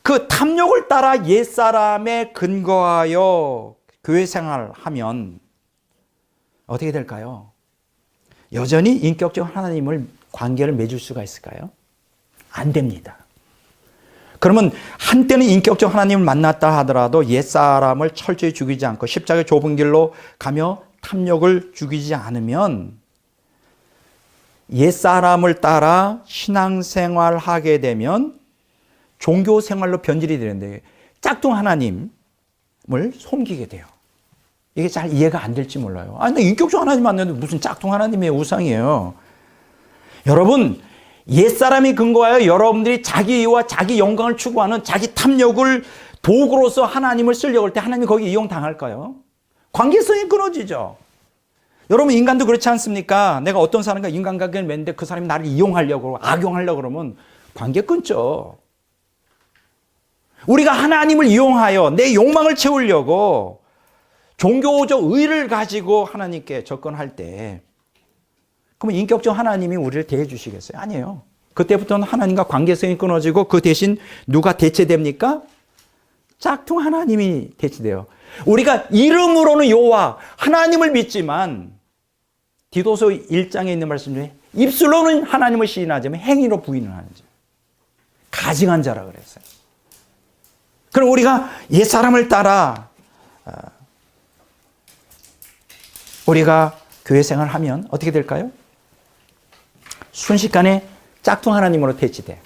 그 탐욕을 따라 옛사람에 근거하여 교회 생활을 하면 어떻게 될까요? 여전히 인격적 하나님을 관계를 맺을 수가 있을까요? 안 됩니다. 그러면 한때는 인격적 하나님을 만났다 하더라도 옛사람을 철저히 죽이지 않고 십자가의 좁은 길로 가며 탐욕을 죽이지 않으면 옛사람을 따라 신앙생활 하게 되면 종교생활로 변질이 되는데 짝퉁 하나님을 섬기게 돼요. 이게 잘 이해가 안 될지 몰라요. 아니, 나 인격적 하나님 만났는데 무슨 짝퉁 하나님의 우상이에요. 여러분, 옛사람이 근거하여 여러분들이 자기 이유와 자기 영광을 추구하는 자기 탐욕을 도구로서 하나님을 쓰려고 할 때 하나님이 거기 이용당할까요? 관계성이 끊어지죠. 여러분, 인간도 그렇지 않습니까? 내가 어떤 사람과 인간관계를 맺는데 그 사람이 나를 이용하려고, 악용하려고 그러면 관계 끊죠. 우리가 하나님을 이용하여 내 욕망을 채우려고 종교적 의를 가지고 하나님께 접근할 때, 그러면 인격적 하나님이 우리를 대해 주시겠어요? 아니에요. 그때부터는 하나님과 관계성이 끊어지고 그 대신 누가 대체됩니까? 짝퉁 하나님이 대체돼요. 우리가 이름으로는 여호와 하나님을 믿지만 디도서 1장에 있는 말씀 중에 입술로는 하나님을 시인하지만 행위로 부인을 하는지, 가증한 자라 그랬어요. 그럼 우리가 옛사람을 따라 우리가 교회 생활을 하면 어떻게 될까요? 순식간에 짝퉁 하나님으로 대치돼.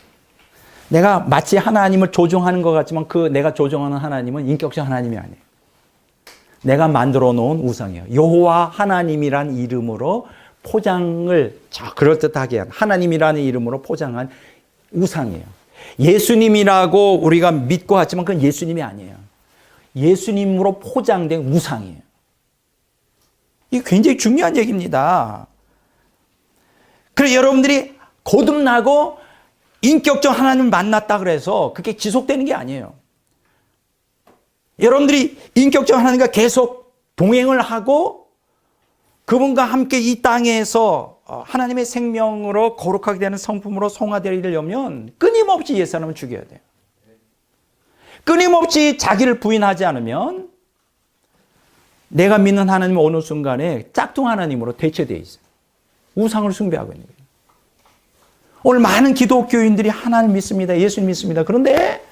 내가 마치 하나님을 조종하는 것 같지만 그 내가 조종하는 하나님은 인격적 하나님이 아니에요. 내가 만들어 놓은 우상이에요. 여호와 하나님이란 이름으로 포장을 그럴듯하게 한, 하나님이라는 이름으로 포장한 우상이에요. 예수님이라고 우리가 믿고 하지만 그건 예수님이 아니에요. 예수님으로 포장된 우상이에요. 이게 굉장히 중요한 얘기입니다. 그래서 여러분들이 거듭나고 인격적 하나님을 만났다 그래서 그게 지속되는 게 아니에요. 여러분들이 인격적 하나님과 계속 동행을 하고 그분과 함께 이 땅에서 하나님의 생명으로 거룩하게 되는 성품으로 성화되려면 끊임없이 옛사람을 죽여야 돼요. 끊임없이 자기를 부인하지 않으면 내가 믿는 하나님은 어느 순간에 짝퉁 하나님으로 대체되어 있어요. 우상을 숭배하고 있는 거예요. 오늘 많은 기독교인들이 하나님 믿습니다. 예수님 믿습니다. 그런데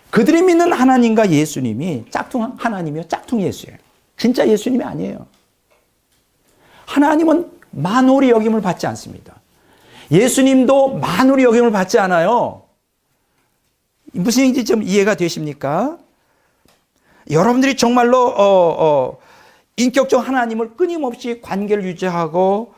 그들이 믿는 하나님과 예수님이 짝퉁 하나님이요, 짝퉁 예수예요. 진짜 예수님이 아니에요. 하나님은 만홀히 여김을 받지 않습니다. 예수님도 만홀히 여김을 받지 않아요. 무슨 얘기인지 좀 이해가 되십니까? 여러분들이 정말로 인격적 하나님을 끊임없이 관계를 유지하고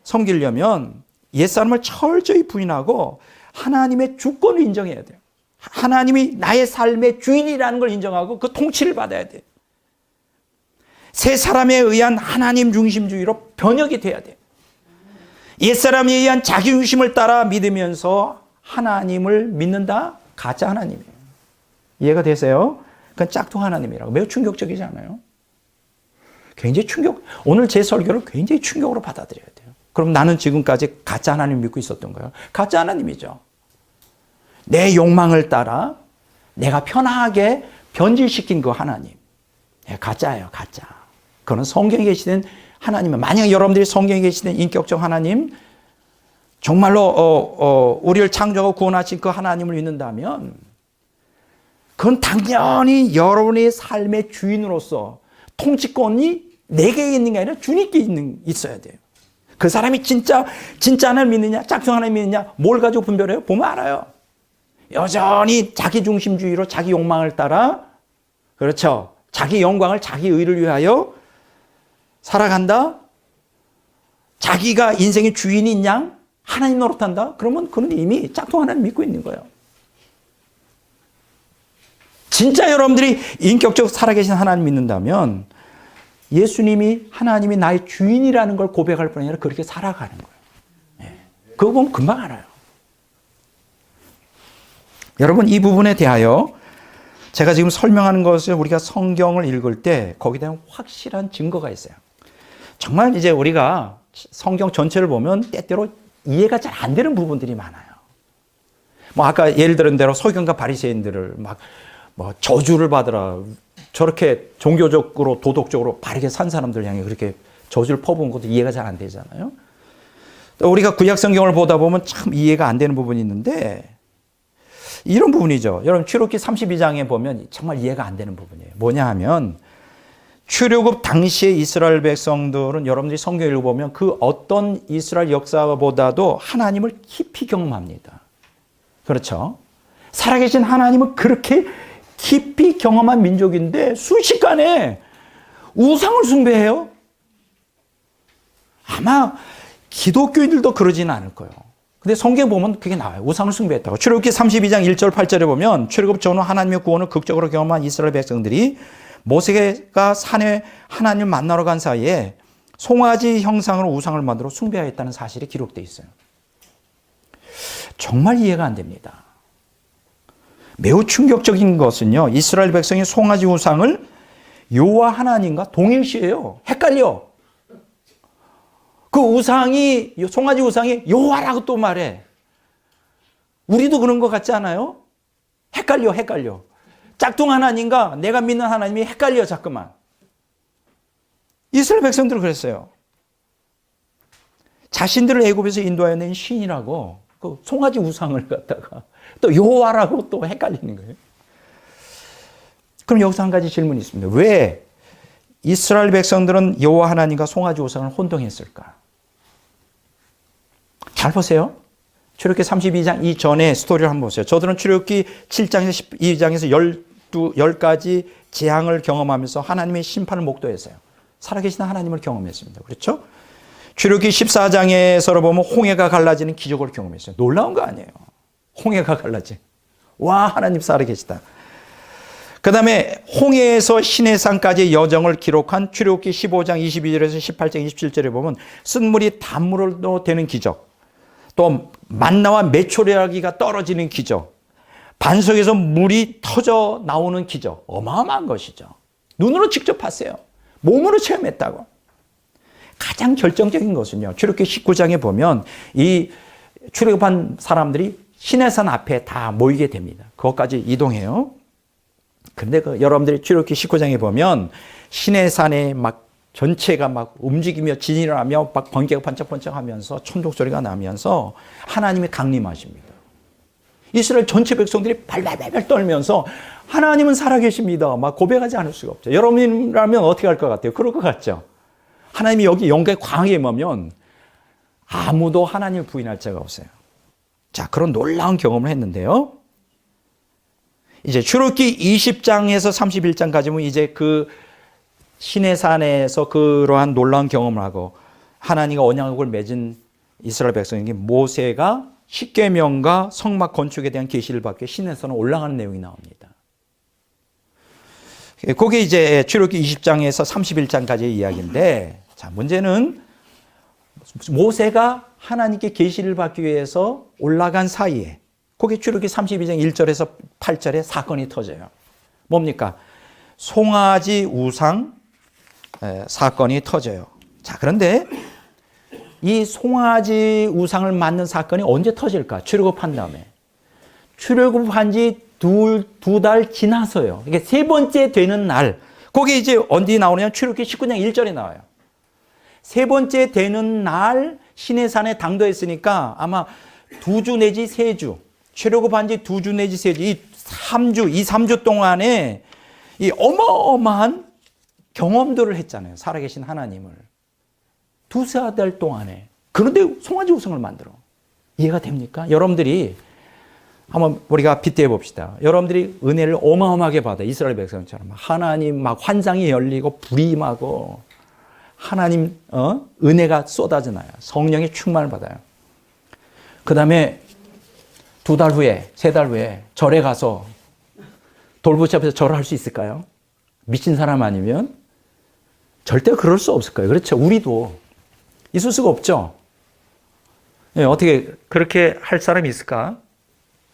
섬기려면 옛사람을 철저히 부인하고 하나님의 주권을 인정해야 돼요. 하나님이 나의 삶의 주인이라는 걸 인정하고 그 통치를 받아야 돼요. 새 사람에 의한 하나님 중심주의로 변혁이 돼야 돼요. 옛사람에 의한 자기 중심을 따라 믿으면서 하나님을 믿는다? 가짜 하나님이에요. 이해가 되세요? 그건 짝퉁 하나님이라고. 매우 충격적이지 않아요? 굉장히 오늘 제 설교를 굉장히 충격으로 받아들여야 돼요. 그럼 나는 지금까지 가짜 하나님 믿고 있었던 거예요? 가짜 하나님이죠. 내 욕망을 따라 내가 편하게 변질시킨 그 하나님. 가짜예요, 가짜. 그건 성경에 계시는 하나님은, 만약 여러분들이 성경에 계시는 인격적 하나님, 정말로 우리를 창조하고 구원하신 그 하나님을 믿는다면 그건 당연히 여러분의 삶의 주인으로서 통치권이 내게 있는 게 아니라 주님께 있어야 돼요. 그 사람이 진짜 하나님 믿느냐, 짝퉁 하나님 믿느냐, 뭘 가지고 분별해요? 보면 알아요. 여전히 자기 중심주의로 자기 욕망을 따라, 그렇죠, 자기 영광을, 자기 의를 위하여 살아간다. 자기가 인생의 주인인 양 하나님 노릇한다. 그러면 그는 이미 짝퉁 하나님 믿고 있는 거예요. 진짜 여러분들이 인격적으로 살아계신 하나님 믿는다면 예수님이, 하나님이 나의 주인이라는 걸 고백할 뿐 아니라 그렇게 살아가는 거예요. 네. 그거 보면 금방 알아요. 여러분, 이 부분에 대하여 제가 지금 설명하는 것을 우리가 성경을 읽을 때 거기에 대한 확실한 증거가 있어요. 정말 이제 우리가 성경 전체를 보면 때때로 이해가 잘 안 되는 부분들이 많아요. 뭐 아까 예를 들은 대로 서기관과 바리새인들을 막 저주를 받으라, 저렇게 종교적으로 도덕적으로 바르게 산 사람들 향해 그렇게 저주를 퍼부은 것도 이해가 잘 안 되잖아요. 또 우리가 구약 성경을 보다 보면 참 이해가 안 되는 부분이 있는데 이런 부분이죠. 여러분, 출애굽기 32장에 보면 정말 이해가 안 되는 부분이에요. 뭐냐 하면 출애굽 당시의 이스라엘 백성들은 여러분들이 성경을 읽어보면 그 어떤 이스라엘 역사보다도 하나님을 깊이 경험합니다. 그렇죠? 살아계신 하나님을 그렇게 깊이 경험한 민족인데 순식간에 우상을 숭배해요? 아마 기독교인들도 그러지는 않을 거예요. 근데 성경에 보면 그게 나와요. 우상을 숭배했다고. 출애굽기 32장 1절 8절에 보면 출애굽 전후 하나님의 구원을 극적으로 경험한 이스라엘 백성들이 모세가 산에 하나님을 만나러 간 사이에 송아지 형상으로 우상을 만들어 숭배하였다는 사실이 기록되어 있어요. 정말 이해가 안 됩니다. 매우 충격적인 것은요, 이스라엘 백성이 송아지 우상을 여호와 하나님과 동일시해요. 헷갈려. 그 우상이, 송아지 우상이 여호와라고 또 말해. 우리도 그런 것 같지 않아요? 헷갈려. 짝퉁 하나님과 내가 믿는 하나님이 헷갈려, 자꾸만. 이스라엘 백성들은 그랬어요. 자신들을 애굽에서 인도하여 낸 신이라고 그 송아지 우상을 갖다가 또 여호와라고 또 헷갈리는 거예요. 그럼 여기서 한 가지 질문이 있습니다. 왜 이스라엘 백성들은 여호와 하나님과 송아지 우상을 혼동했을까? 잘 보세요. 출애굽기 32장 이전의 스토리를 한번 보세요. 저들은 출애굽기 7장에서 12장에서 10가지 재앙을 경험하면서 하나님의 심판을 목도했어요. 살아계신 하나님을 경험했습니다. 그렇죠? 출애굽기 14장에서 보면 홍해가 갈라지는 기적을 경험했어요. 놀라운 거 아니에요. 홍해가 갈라지. 와, 하나님 살아계시다. 그 다음에 홍해에서 시내산까지의 여정을 기록한 출애굽기 15장 22절에서 18장 27절에 보면 쓴물이 단물로 되는 기적, 또 만나와 메초리아기가 떨어지는 기적, 반석에서 물이 터져 나오는 기적, 어마어마한 것이죠. 눈으로 직접 봤어요. 몸으로 체험했다고. 가장 결정적인 것은요, 출애굽기 19장에 보면 이 출애굽한 사람들이 시내산 앞에 다 모이게 됩니다. 그것까지 이동해요. 그런데 여러분들이 출애굽기 19장에 보면 시내산에 막 전체가 막 움직이며 진이를 하며 막 번개가 반짝반짝하면서 천둥 소리가 나면서 하나님이 강림하십니다. 이스라엘 전체 백성들이 발발발 떨면서 하나님은 살아계십니다. 막 고백하지 않을 수가 없죠. 여러분이라면 어떻게 할 것 같아요? 그럴 것 같죠? 하나님이 여기 영광에 광하게 임하면 아무도 하나님을 부인할 자가 없어요. 자, 그런 놀라운 경험을 했는데요. 이제 출애굽기 20장에서 31장까지 보면 이제 그 시내산에서 그러한 놀라운 경험을 하고 하나님과 언약을 맺은 이스라엘 백성에게 모세가 십계명과 성막 건축에 대한 계시를 받게 시내산에 올라가는 내용이 나옵니다. 그게 이제 출애굽기 20장에서 31장까지의 이야기인데, 자, 문제는 모세가 하나님께 계시를 받기 위해서 올라간 사이에 그게 출애굽기 32장 1절에서 8절에 사건이 터져요. 뭡니까? 송아지 우상 사건이 터져요. 자, 그런데 이 송아지 우상을 맞는 사건이 언제 터질까? 출애굽한 다음에. 출애굽한 지 두 달 지나서요. 이게 세 번째 되는 날. 그게 이제 언제 나오냐면 출애굽기 19장 1절에 나와요. 세 번째 되는 날 시내산에 당도했으니까 아마 2주 내지 3주. 출애굽한 지 2주 내지 3주. 이 3주 동안에 이 어마어마한 경험들을 했잖아요. 살아계신 하나님을. 두세 달 동안에. 그런데 송아지 우상을 만들어. 이해가 됩니까? 여러분들이 한번 우리가 빗대어 봅시다. 여러분들이 은혜를 어마어마하게 받아. 이스라엘 백성처럼. 하나님 막 환상이 열리고 불이 임하고 하나님 은혜가 쏟아져나요. 성령의 충만을 받아요. 그 다음에 2달 후에 3달 후에 절에 가서 돌부치 앞에서 절을 할 수 있을까요? 미친 사람 아니면 절대 그럴 수 없을 거예요. 그렇죠? 우리도 있을 수가 없죠. 네, 어떻게 그렇게 할 사람이 있을까?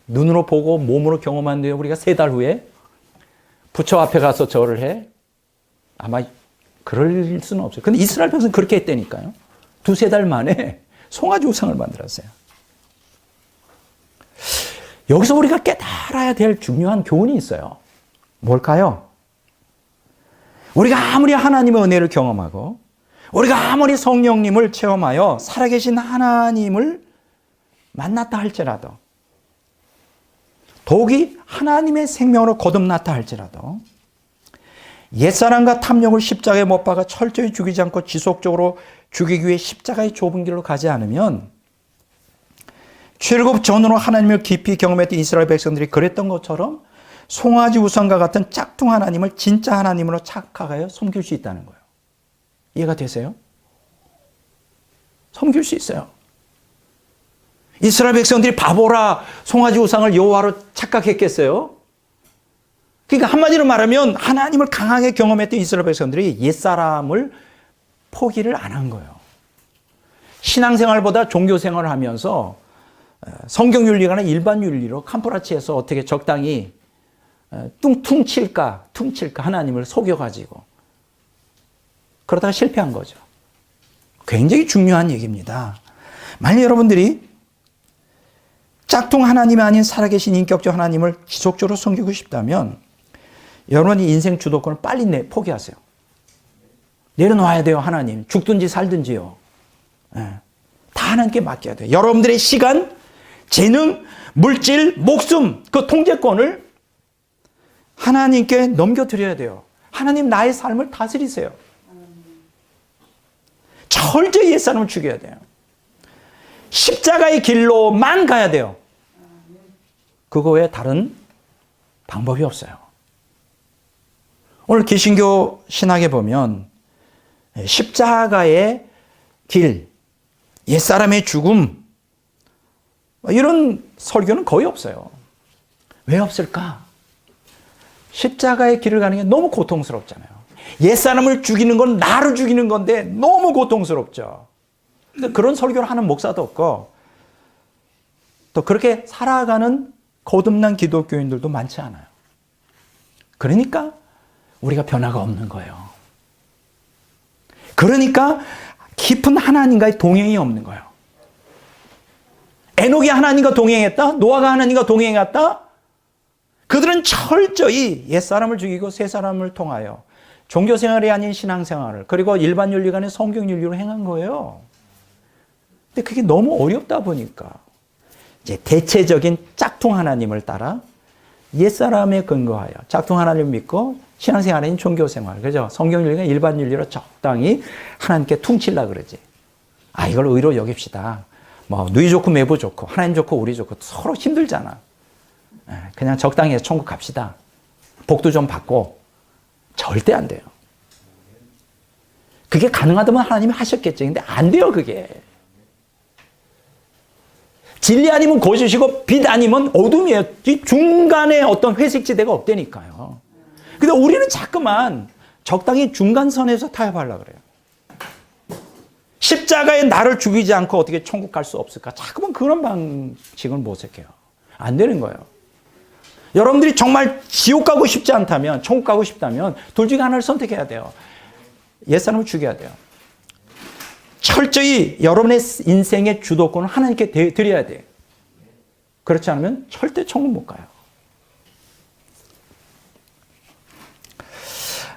눈으로 보고 몸으로 경험하는데 우리가 3달 후에 부처 앞에 가서 절을 해? 아마 그럴 수는 없어요. 근데 이스라엘 백성은 그렇게 했다니까요. 2-3달 만에 송아지 우상을 만들었어요. 여기서 우리가 깨달아야 될 중요한 교훈이 있어요. 뭘까요? 우리가 아무리 하나님의 은혜를 경험하고 우리가 아무리 성령님을 체험하여 살아계신 하나님을 만났다 할지라도 더욱이 하나님의 생명으로 거듭났다 할지라도 옛사람과 탐욕을 십자가에 못 박아 철저히 죽이지 않고 지속적으로 죽이기 위해 십자가의 좁은 길로 가지 않으면 출애굽 전으로 하나님을 깊이 경험했던 이스라엘 백성들이 그랬던 것처럼 송아지 우상과 같은 짝퉁 하나님을 진짜 하나님으로 착각하여 섬길 수 있다는 거예요. 이해가 되세요? 섬길 수 있어요. 이스라엘 백성들이 바보라 송아지 우상을 여호와로 착각했겠어요? 그러니까 한마디로 말하면 하나님을 강하게 경험했던 이스라엘 백성들이 옛사람을 포기를 안 한 거예요. 신앙생활보다 종교생활을 하면서 성경윤리가 아니라 일반윤리로 캄프라치에서 어떻게 적당히 퉁칠까 하나님을 속여가지고 그러다가 실패한 거죠. 굉장히 중요한 얘기입니다. 만약 여러분들이 짝퉁 하나님이 아닌 살아계신 인격적 하나님을 지속적으로 섬기고 싶다면 여러분이 인생 주도권을 빨리 포기하세요. 내려놔야 돼요. 하나님. 죽든지 살든지요. 다 하나님께 맡겨야 돼요. 여러분들의 시간, 재능, 물질, 목숨 그 통제권을 하나님께 넘겨드려야 돼요. 하나님 나의 삶을 다스리세요. 철저히 옛사람을 죽여야 돼요. 십자가의 길로만 가야 돼요. 그거 외에 다른 방법이 없어요. 오늘 개신교 신학에 보면 십자가의 길, 옛사람의 죽음 이런 설교는 거의 없어요. 왜 없을까? 십자가의 길을 가는 게 너무 고통스럽잖아요. 옛사람을 죽이는 건 나를 죽이는 건데 너무 고통스럽죠. 그런 설교를 하는 목사도 없고 또 그렇게 살아가는 거듭난 기독교인들도 많지 않아요. 그러니까 우리가 변화가 없는 거예요. 그러니까 깊은 하나님과의 동행이 없는 거예요. 에녹이 하나님과 동행했다? 노아가 하나님과 동행했다? 그들은 철저히 옛사람을 죽이고 새사람을 통하여 종교생활이 아닌 신앙생활을 그리고 일반 윤리가 아닌 성경윤리로 행한 거예요. 근데 그게 너무 어렵다 보니까 이제 대체적인 짝퉁 하나님을 따라 옛사람에 근거하여 짝퉁 하나님을 믿고 신앙생활 아닌 종교생활, 그죠? 성경윤리가 일반 윤리로 적당히 하나님께 퉁치려고 그러지. 이걸 의로 여깁시다. 뭐 누이 좋고 매부 좋고 하나님 좋고 우리 좋고 서로 힘들잖아. 그냥 적당히 해서 천국 갑시다. 복도 좀 받고. 절대 안 돼요. 그게 가능하다면 하나님이 하셨겠죠. 근데 안 돼요, 그게. 진리 아니면 거짓이고 빛 아니면 어둠이에요. 이 중간에 어떤 회색지대가 없다니까요. 근데 우리는 자꾸만 적당히 중간선에서 타협하려고 그래요. 십자가에 나를 죽이지 않고 어떻게 천국 갈 수 없을까? 자꾸만 그런 방식을 모색해요. 안 되는 거예요. 여러분들이 정말 지옥 가고 싶지 않다면, 천국 가고 싶다면 둘 중에 하나를 선택해야 돼요. 옛사람을 죽여야 돼요. 철저히 여러분의 인생의 주도권을 하나님께 드려야 돼요. 그렇지 않으면 절대 천국 못 가요.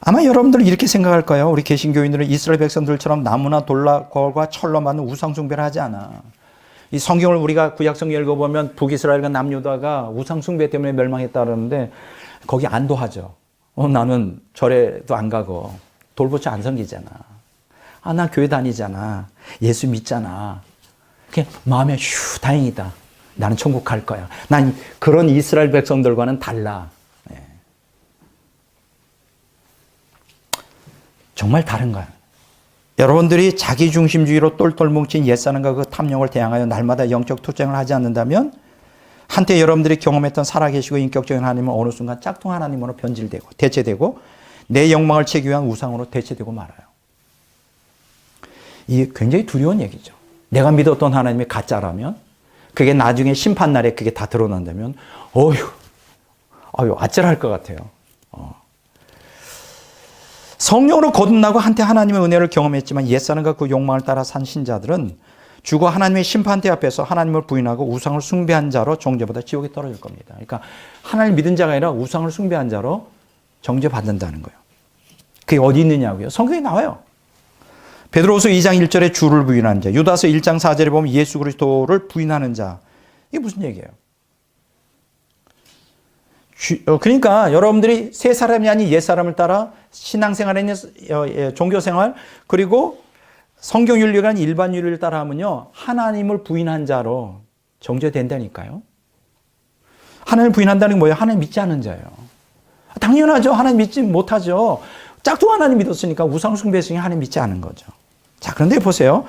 아마 여러분들은 이렇게 생각할 거예요. 우리 개신교인들은 이스라엘 백성들처럼 나무나 돌과 철로 만든 우상 숭배를 하지 않아. 이 성경을 우리가 구약성경 읽어보면 북이스라엘과 남유다가 우상 숭배 때문에 멸망했다 그러는데 거기 안도하죠. 나는 절에도 안 가고 돌보쳐 안 섬기잖아. 아, 나 교회 다니잖아. 예수 믿잖아. 그냥 마음에 휴, 다행이다. 나는 천국 갈 거야. 난 그런 이스라엘 백성들과는 달라. 네. 정말 다른 거야. 여러분들이 자기중심주의로 똘똘 뭉친 옛사람과 그 탐욕을 대항하여 날마다 영적 투쟁을 하지 않는다면 한때 여러분들이 경험했던 살아계시고 인격적인 하나님은 어느 순간 짝퉁 하나님으로 변질되고 대체되고 내 욕망을 채우기 위한 우상으로 대체되고 말아요. 이게 굉장히 두려운 얘기죠. 내가 믿었던 하나님이 가짜라면 그게 나중에 심판날에 그게 다 드러난다면 아찔할 것 같아요. 성령으로 거듭나고 한때 하나님의 은혜를 경험했지만 옛사람과 그 욕망을 따라 산 신자들은 죽어 하나님의 심판대 앞에서 하나님을 부인하고 우상을 숭배한 자로 정죄받아 지옥에 떨어질 겁니다. 그러니까 하나님 믿은 자가 아니라 우상을 숭배한 자로 정죄받는다는 거예요. 그게 어디 있느냐고요? 성경에 나와요. 베드로후서 2장 1절에 주를 부인하는 자, 유다서 1장 4절에 보면 예수 그리스도를 부인하는 자. 이게 무슨 얘기예요? 그러니까 여러분들이 새 사람이 아닌 옛 사람을 따라 신앙생활에 있는 종교생활 그리고 성경윤리가 아닌 일반 윤리를 따라 하면요 하나님을 부인한 자로 정죄된다니까요. 하나님을 부인한다는 게 뭐예요? 하나님 믿지 않는 자예요. 당연하죠. 하나님 믿지 못하죠. 짝퉁 하나님 믿었으니까 우상 숭배했으니 하나님 믿지 않은 거죠. 자, 그런데 보세요.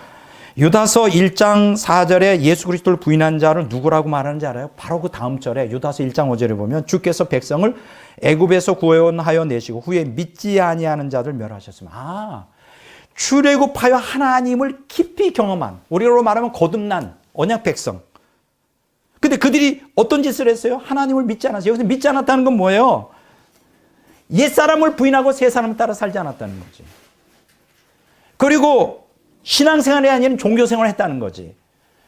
유다서 1장 4절에 예수 그리스도를 부인한 자를 누구라고 말하는지 알아요? 바로 그 다음 절에 유다서 1장 5절에 보면 주께서 백성을 애굽에서 구원하여 내시고 후에 믿지 아니하는 자들 멸하셨습니다. 출애굽하여 하나님을 깊이 경험한, 우리로 말하면 거듭난 언약 백성. 근데 그들이 어떤 짓을 했어요? 하나님을 믿지 않았어요. 여기서 믿지 않았다는 건 뭐예요? 옛사람을 부인하고 새사람을 따라 살지 않았다는 거지. 그리고 신앙생활이 아닌 종교생활을 했다는 거지.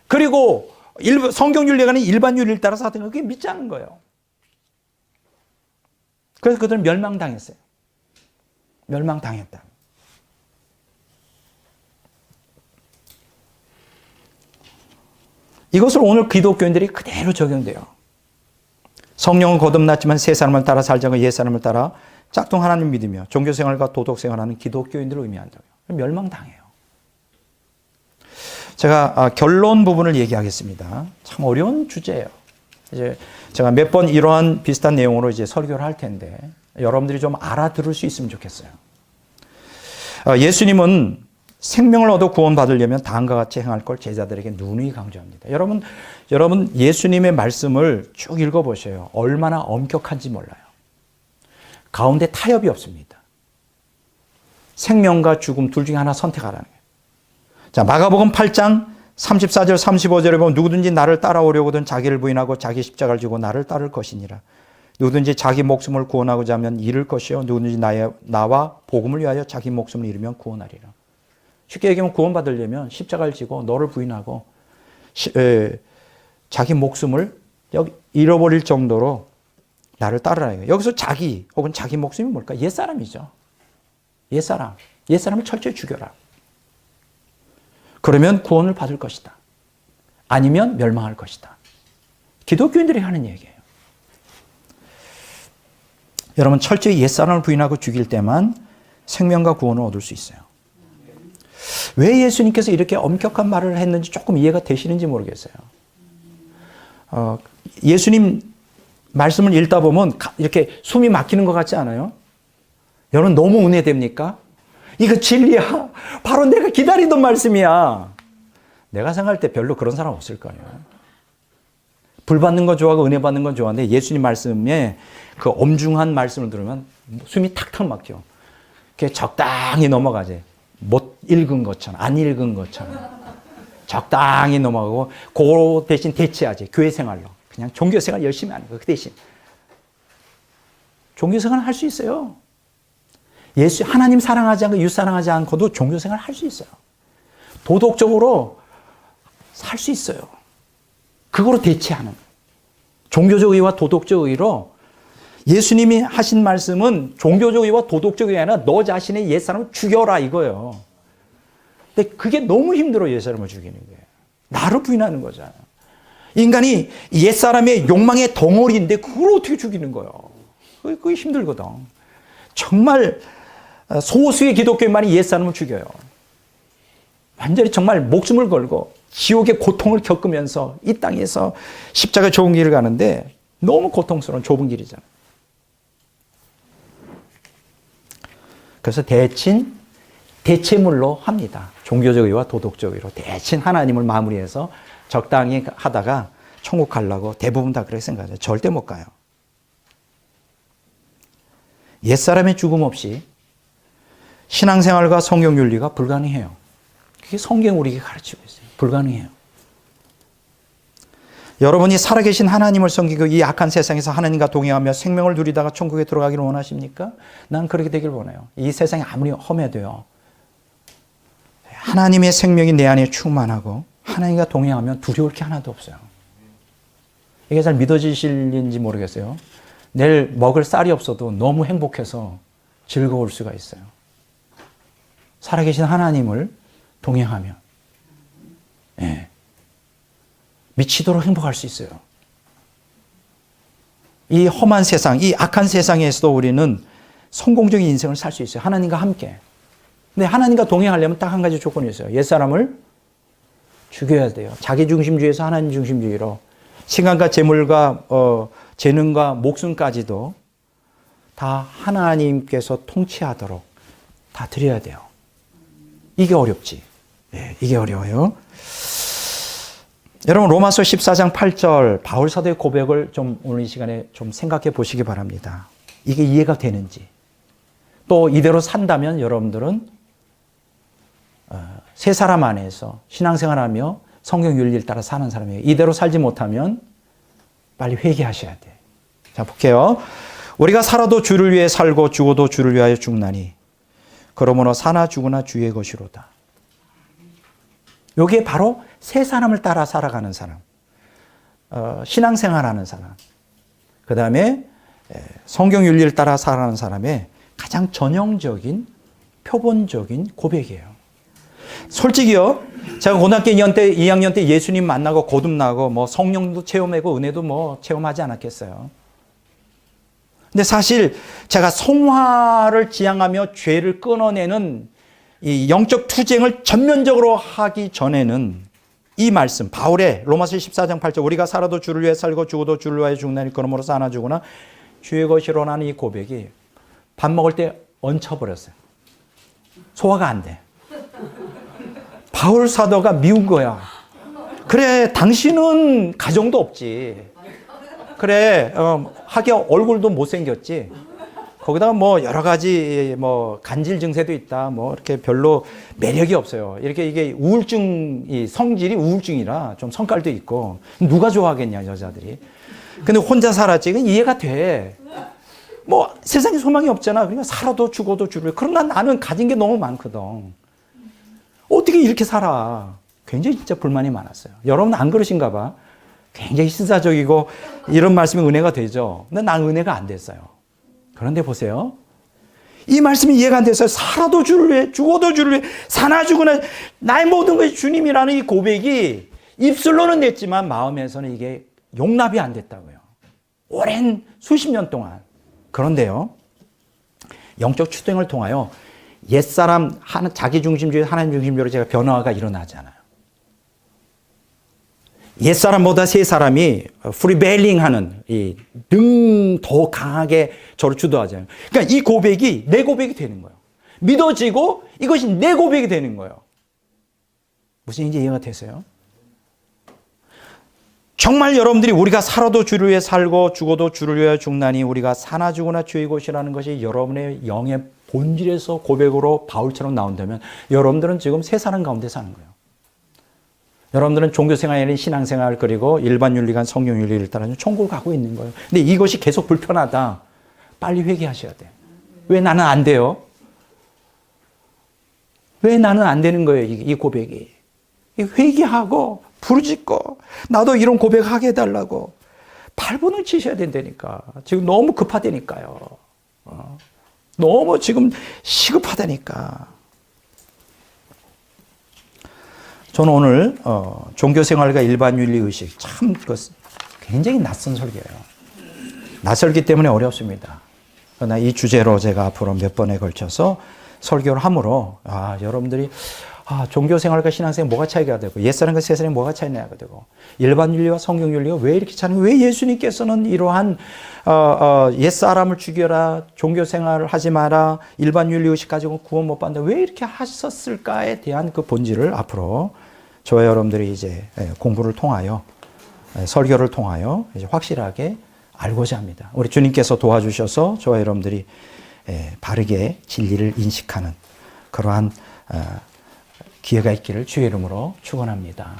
그리고 성경윤리가 아닌 일반 윤리를 따라서 하던 거 그게 믿지 않는 거예요. 그래서 그들은 멸망당했어요. 멸망당했다. 이것을 오늘 기독교인들이 그대로 적용돼요. 성령은 거듭났지만 새 사람을 따라 살자고 옛 사람을 따라 짝퉁 하나님 믿으며 종교생활과 도덕생활하는 기독교인들을 의미한다고요. 멸망당해요. 제가 결론 부분을 얘기하겠습니다. 참 어려운 주제예요. 이제 제가 몇 번 이러한 비슷한 내용으로 이제 설교를 할 텐데 여러분들이 좀 알아들을 수 있으면 좋겠어요. 예수님은 생명을 얻어 구원받으려면 다음과 같이 행할 걸 제자들에게 누누이 강조합니다. 여러분 예수님의 말씀을 쭉 읽어보세요. 얼마나 엄격한지 몰라요. 가운데 타협이 없습니다. 생명과 죽음 둘 중에 하나 선택하라는 거예요. 자, 마가복음 8장 34절 35절에 보면 누구든지 나를 따라오려거든 자기를 부인하고 자기 십자가를 지고 나를 따를 것이니라. 누구든지 자기 목숨을 구원하고자 하면 잃을 것이요 누구든지 나와 복음을 위하여 자기 목숨을 잃으면 구원하리라. 쉽게 얘기하면 구원받으려면 십자가를 지고 너를 부인하고 자기 목숨을 잃어버릴 정도로 나를 따르라. 여기서 자기 혹은 자기 목숨이 뭘까? 옛사람이죠. 옛사람을 철저히 죽여라. 그러면 구원을 받을 것이다. 아니면 멸망할 것이다. 기독교인들이 하는 얘기예요. 여러분 철저히 옛사람을 부인하고 죽일 때만 생명과 구원을 얻을 수 있어요. 왜 예수님께서 이렇게 엄격한 말을 했는지 조금 이해가 되시는지 모르겠어요. 예수님 말씀을 읽다 보면 이렇게 숨이 막히는 것 같지 않아요? 여러분 너무 은혜됩니까? 이거 진리야. 바로 내가 기다리던 말씀이야. 내가 생각할 때 별로 그런 사람 없을 거예요. 불 받는 건 좋아하고 은혜 받는 건 좋아하는데 예수님 말씀에 그 엄중한 말씀을 들으면 숨이 탁탁 막혀. 그게 적당히 넘어가지. 못 읽은 것처럼, 안 읽은 것처럼. 적당히 넘어가고 그 대신 대체하지. 교회 생활로. 그냥 종교생활 열심히 하는 거. 그 대신. 종교생활 할 수 있어요. 하나님 사랑하지 않고 이웃사랑하지 않고도 종교생활 할 수 있어요. 도덕적으로 살 수 있어요. 그거로 대체하는. 종교적 의와 도덕적 의로 예수님이 하신 말씀은 종교적 의와 도덕적 의가 아니라 너 자신의 옛사람을 죽여라 이거예요. 근데 그게 너무 힘들어 옛사람을 죽이는 게. 나를 부인하는 거잖아요. 인간이 옛사람의 욕망의 덩어리인데 그걸 어떻게 죽이는 거예요. 그게 힘들거든. 정말 소수의 기독교인만이 옛사람을 죽여요. 완전히 정말 목숨을 걸고 지옥의 고통을 겪으면서 이 땅에서 십자가 좁은 길을 가는데 너무 고통스러운 좁은 길이잖아요. 그래서 대체물로 합니다. 종교적 의와 도덕적 의로 대신 하나님을 마무리해서 적당히 하다가 천국 가려고 대부분 다 그렇게 생각하죠. 절대 못 가요. 옛사람의 죽음 없이 신앙생활과 성경윤리가 불가능해요. 그게 성경이 우리에게 가르치고 있어요. 불가능해요. 여러분이 살아계신 하나님을 섬기고 이 악한 세상에서 하나님과 동행하며 생명을 누리다가 천국에 들어가기를 원하십니까? 난 그렇게 되길 원해요. 이 세상이 아무리 험해도요. 하나님의 생명이 내 안에 충만하고 하나님과 동행하면 두려울 게 하나도 없어요. 이게 잘 믿어지실는지 모르겠어요. 내일 먹을 쌀이 없어도 너무 행복해서 즐거울 수가 있어요. 살아계신 하나님을 동행하면 미치도록 행복할 수 있어요. 이 험한 세상, 이 악한 세상에서도 우리는 성공적인 인생을 살 수 있어요. 하나님과 함께. 근데 하나님과 동행하려면 딱 한 가지 조건이 있어요. 옛사람을 죽여야 돼요. 자기중심주의에서 하나님 중심주의로 시간과 재물과 재능과 목숨까지도 다 하나님께서 통치하도록 다 드려야 돼요. 이게 어렵지. 이게 어려워요. 여러분 로마서 14장 8절 바울 사도의 고백을 좀 오늘 이 시간에 좀 생각해 보시기 바랍니다. 이게 이해가 되는지. 또 이대로 산다면 여러분들은 세 사람 안에서 신앙생활하며 성경 윤리를 따라 사는 사람이에요. 이대로 살지 못하면 빨리 회개하셔야 돼. 자, 볼게요. 우리가 살아도 주를 위해 살고 죽어도 주를 위하여 죽나니 그러므로 사나 죽으나 주의 것이로다. 이게 바로 세 사람을 따라 살아가는 사람, 신앙생활하는 사람, 그 다음에 성경 윤리를 따라 살아가는 사람의 가장 전형적인 표본적인 고백이에요. 솔직히요, 제가 고등학교 2학년 때 예수님 만나고 거듭나고 뭐 성령도 체험하고 은혜도 뭐 체험하지 않았겠어요. 근데 사실 제가 성화를 지향하며 죄를 끊어내는 이 영적 투쟁을 전면적으로 하기 전에는 이 말씀, 바울의 로마서 14장 8절 우리가 살아도 주를 위해 살고 죽어도 주를 위하여 죽나니 그러므로 사나 죽으나 주의 것이로라는 이 고백이 밥 먹을 때 얹혀버렸어요. 소화가 안 돼. 바울 사도가 미운 거야. 그래, 당신은 가정도 없지. 그래, 하기야 얼굴도 못생겼지. 거기다가 뭐 여러 가지 뭐 간질 증세도 있다. 뭐 이렇게 별로 매력이 없어요. 이렇게 이게 우울증이 성질이 우울증이라 좀 성깔도 있고 누가 좋아하겠냐 여자들이. 근데 혼자 살았지. 이건 이해가 돼. 뭐 세상에 소망이 없잖아. 그러니까 살아도 죽어도 주를. 그러나 나는 가진 게 너무 많거든. 어떻게 이렇게 살아? 굉장히 진짜 불만이 많았어요. 여러분 안 그러신가 봐. 굉장히 신사적이고 이런 말씀이 은혜가 되죠. 근데 난 은혜가 안 됐어요. 그런데 보세요. 이 말씀이 이해가 안 돼서 살아도 주를 위해 죽어도 주를 위해 사나 죽으나 나의 모든 것이 주님이라는 이 고백이 입술로는 냈지만 마음에서는 이게 용납이 안 됐다고요. 오랜 수십 년 동안. 그런데요. 영적 추등을 통하여 옛사람 자기중심주의 하나님 중심주의로 제가 변화가 일어나잖아요. 옛사람보다 새 사람이 프리베일링하는 등 더 강하게 저를 주도하잖아요. 그러니까 이 고백이 내 고백이 되는 거예요. 믿어지고 이것이 내 고백이 되는 거예요. 무슨 이제 이해가 되세요? 정말 여러분들이 우리가 살아도 주를 위해 살고 죽어도 주를 위하여 죽나니 우리가 사나 죽으나 주의 것이라는 것이 여러분의 영의 본질에서 고백으로 바울처럼 나온다면 여러분들은 지금 세 사람 가운데 사는 거예요. 여러분들은 종교생활, 신앙생활 그리고 일반 윤리관 성경 윤리를 따라 천국을 가고 있는 거예요. 근데 이것이 계속 불편하다. 빨리 회개하셔야 돼요. 왜 나는 안 돼요? 왜 나는 안 되는 거예요? 이 고백이. 회개하고 부르짖고 나도 이런 고백하게 해달라고 발버둥 치셔야 된다니까. 지금 너무 급하다니까요. 너무 지금 시급하다니까. 저는 오늘 종교생활과 일반 윤리의식 참 굉장히 낯선 설교예요. 낯설기 때문에 어렵습니다. 그러나 이 주제로 제가 앞으로 몇 번에 걸쳐서 설교를 함으로 여러분들이 종교 생활과 신앙생활 뭐가 차이가 되고 옛사람과 새사람이 뭐가 차이나가 되고 일반 윤리와 성경 윤리가 왜 이렇게 차이가 왜 예수님께서는 이러한 옛사람을 죽여라 종교 생활을 하지 마라 일반 윤리 의식 가지고 구원 못 받는다 왜 이렇게 하셨을까에 대한 그 본질을 앞으로 저와 여러분들이 이제 공부를 통하여 설교를 통하여 이제 확실하게 알고자 합니다. 우리 주님께서 도와주셔서 저와 여러분들이 바르게 진리를 인식하는 그러한 기회가 있기를 주의 이름으로 축원합니다.